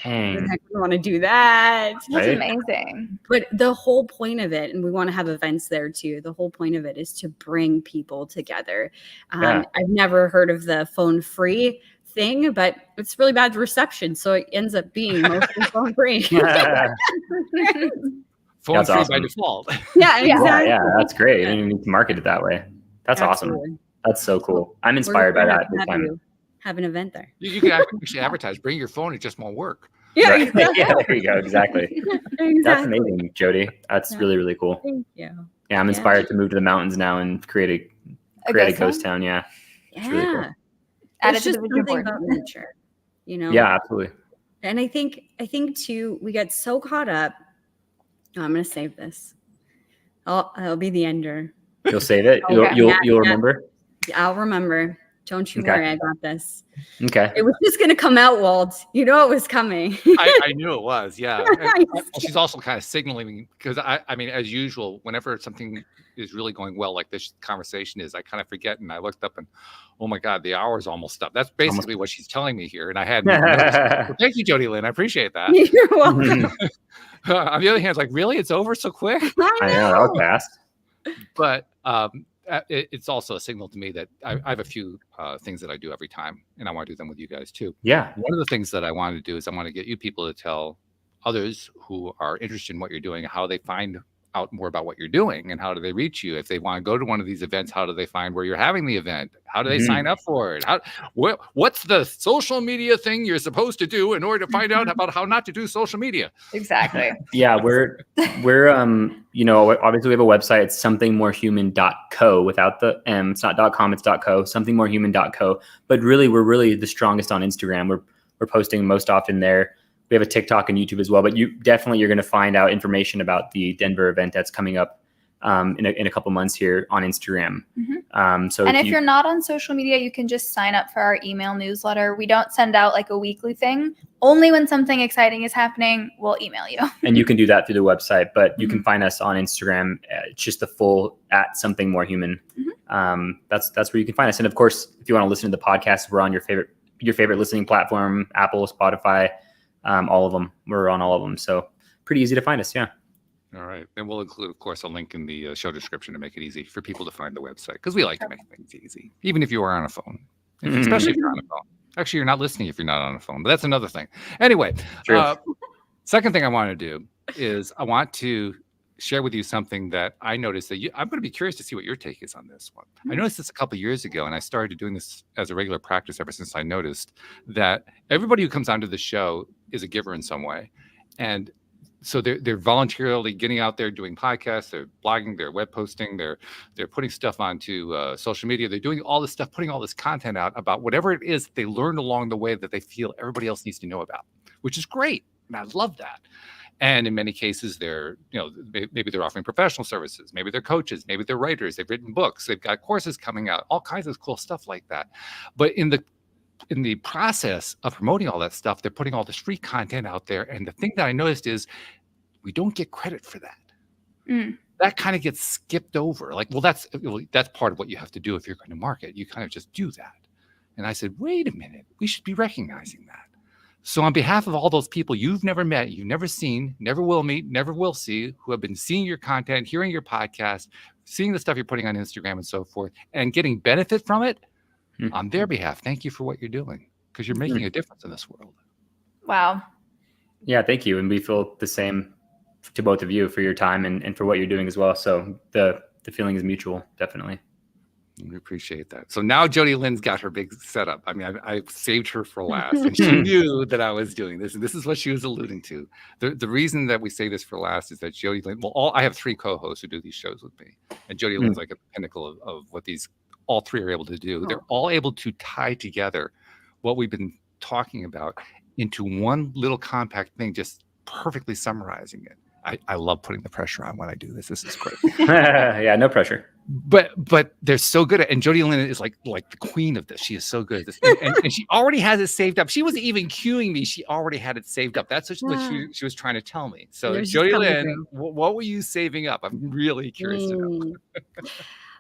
S5: we want to do that.
S3: That's amazing.
S5: But the whole point of it, and we want to have events there too, the whole point of it is to bring people together. I've never heard of the phone free thing, but it's really bad reception, so it ends up being mostly phone free.
S1: Phone
S4: That's
S1: free
S4: awesome.
S1: by default.
S5: Yeah, exactly.
S4: Yeah, that's great. You don't even need to market it that way. That's awesome. That's so cool. I'm inspired by that.
S5: Have an event there.
S1: You can actually advertise. Bring your phone; it just won't work.
S5: Yeah,
S4: right.
S5: exactly.
S4: Yeah, there you go. Exactly. That's amazing, Jody. That's really, really cool.
S5: Thank you.
S4: Yeah, I'm inspired to move to the mountains now and create a ghost town. Yeah.
S5: Yeah.
S4: Really cool.
S3: Add it
S5: It's
S3: to
S5: just
S3: the vision
S5: something
S3: board.
S5: about nature, you know?
S4: Yeah, absolutely.
S5: And I think too, we get so caught up. Oh, I'm going to save this. I'll be the ender.
S4: You'll save it.
S5: Okay.
S4: You'll remember.
S5: I'll remember. Don't you
S4: Okay.
S5: worry. I got this.
S4: Okay.
S5: It was just going to come out, Walt. You know it was coming.
S1: I knew it was. Yeah. And she's also kind of signaling, because I mean, as usual, whenever something is really going well, like this conversation is, I kind of forget, and I looked up and, oh my God, the hour's almost up. That's basically what she's telling me here, and I hadn't noticed. Well, thank you, Jody Lynn. I appreciate that.
S5: You're welcome.
S1: On the other hand, it's like, really, it's over so quick?
S4: I know, that was fast.
S1: But it's also a signal to me that I have a few things that I do every time, and I want to do them with you guys too.
S4: Yeah.
S1: One of the things that I want to do is I want to get you people to tell others who are interested in what you're doing how they find out more about what you're doing, and how do they reach you. If they want to go to one of these events, how do they find where you're having the event? How do they sign up for it? What's the social media thing you're supposed to do in order to find out about how not to do social media?
S3: Exactly.
S4: Yeah, we're obviously we have a website. It's somethingmorehuman.co without the M. It's not .com, it's .co, somethingmorehuman.co. But really, we're really the strongest on Instagram. We're posting most often there. We have a TikTok and YouTube as well, but you're going to find out information about the Denver event that's coming up in a couple months here on Instagram. So if you're not on social media, you can just sign up for our email newsletter. We don't send out like a weekly thing. Only when something exciting is happening, we'll email you. And you can do that through the website, but you can find us on Instagram. It's just the full @somethingmorehuman. That's where you can find us. And of course, if you want to listen to the podcast, we're on your favorite listening platform, Apple, Spotify. All of them. We're on all of them. So pretty easy to find us. Yeah.
S1: All right. And we'll include, of course, a link in the show description to make it easy for people to find the website, because we like to make things easy, even if you are on a phone, especially if you're on a phone. Actually, you're not listening if you're not on a phone, but that's another thing. Anyway, second thing I want to do is I want to share with you something that I noticed that I'm going to be curious to see what your take is on this one. I noticed this a couple of years ago, and I started doing this as a regular practice ever since I noticed that everybody who comes onto the show is a giver in some way. And so they're voluntarily getting out there doing podcasts, they're blogging, they're web posting, they're putting stuff onto social media, they're doing all this stuff, putting all this content out about whatever it is that they learned along the way that they feel everybody else needs to know about, which is great. And I love that. And in many cases, maybe they're offering professional services, maybe they're coaches, maybe they're writers, they've written books, they've got courses coming out, all kinds of cool stuff like that. But in the process of promoting all that stuff, they're putting all this free content out there. And the thing that I noticed is we don't get credit for that. That kind of gets skipped over. Like, well, that's part of what you have to do if you're going to market. You kind of just do that. And I said, wait a minute, we should be recognizing that. So on behalf of all those people you've never met, you've never seen, never will meet, never will see, who have been seeing your content, hearing your podcast, seeing the stuff you're putting on Instagram and so forth, and getting benefit from it, on their behalf, thank you for what you're doing, because you're making a difference in this world.
S3: Wow.
S4: Yeah, thank you. And we feel the same to both of you for your time and for what you're doing as well. So the feeling is mutual, definitely.
S1: We appreciate that. So now Jody Lynn's got her big setup. I mean, I saved her for last, and she knew that I was doing this, and this is what she was alluding to. The reason that we say this for last is that Jody Lynn, I have 3 co-hosts who do these shows with me, and Jody Lynn's like a pinnacle of what these all 3 are able to do. They're all able to tie together what we've been talking about into one little compact thing, just perfectly summarizing it. I love putting the pressure on when I do this. This is great.
S4: Yeah, no pressure.
S1: But they're so good at, and Jody Lynn is like the queen of this. She is so good at this, and she already has it saved up. She wasn't even cueing me; she already had it saved up. That's what she was trying to tell me. So Jody Lynn, what were you saving up? I'm really curious to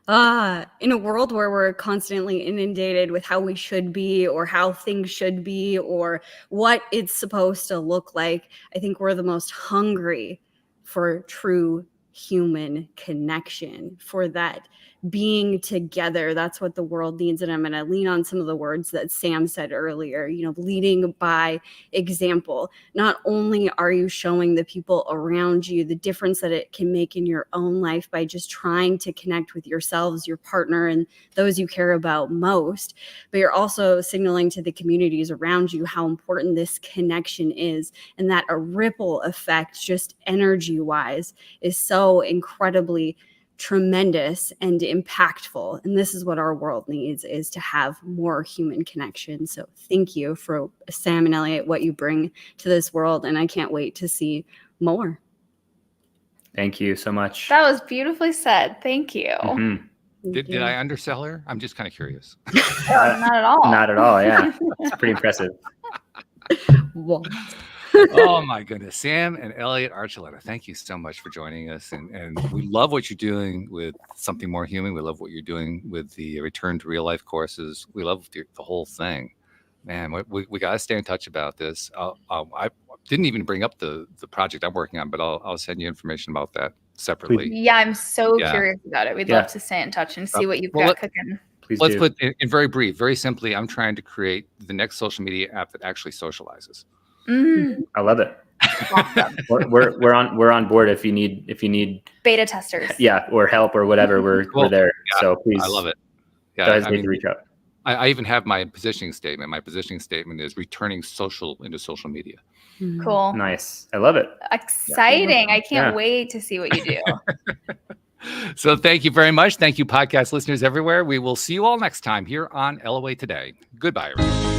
S1: know.
S5: In a world where we're constantly inundated with how we should be or how things should be or what it's supposed to look like, I think we're the most hungry for true human connection, for that being together. That's what the world needs. And I'm going to lean on some of the words that Sam said earlier, leading by example. Not only are you showing the people around you the difference that it can make in your own life by just trying to connect with yourselves, your partner, and those you care about most, but you're also signaling to the communities around you how important this connection is, and that a ripple effect, just energy wise, is so incredibly tremendous and impactful. And this is what our world needs, is to have more human connection. So thank you for Sam and Elliot, what you bring to this world. And I can't wait to see more.
S4: Thank you so much.
S3: That was beautifully said. Thank you.
S1: Did I undersell her? I'm just kind of curious.
S3: Not at all.
S4: Not at all. Yeah. It's pretty impressive.
S1: Oh my goodness. Sam and Elliot Archuleta, thank you so much for joining us. And we love what you're doing with Something More Human. We love what you're doing with the Return to Real Life courses. We love the whole thing. Man, we got to stay in touch about this. I didn't even bring up the project I'm working on, but I'll send you information about that separately.
S3: Yeah, I'm so curious about it. We'd love to stay in touch and see what you've got cooking.
S1: Let's put in very brief, very simply, I'm trying to create the next social media app that actually socializes.
S4: I love it. Awesome. we're on board if you need
S3: beta testers.
S4: Yeah, or help or whatever. We're there. Yeah, so please.
S1: I love it. Yeah,
S4: don't hesitate to reach out.
S1: I even have my positioning statement. My positioning statement is returning social into social media.
S3: Cool.
S4: Nice. I love it.
S3: Exciting. I can't wait to see what you do.
S1: So thank you very much. Thank you, podcast listeners everywhere. We will see you all next time here on LOA Today. Goodbye, everyone.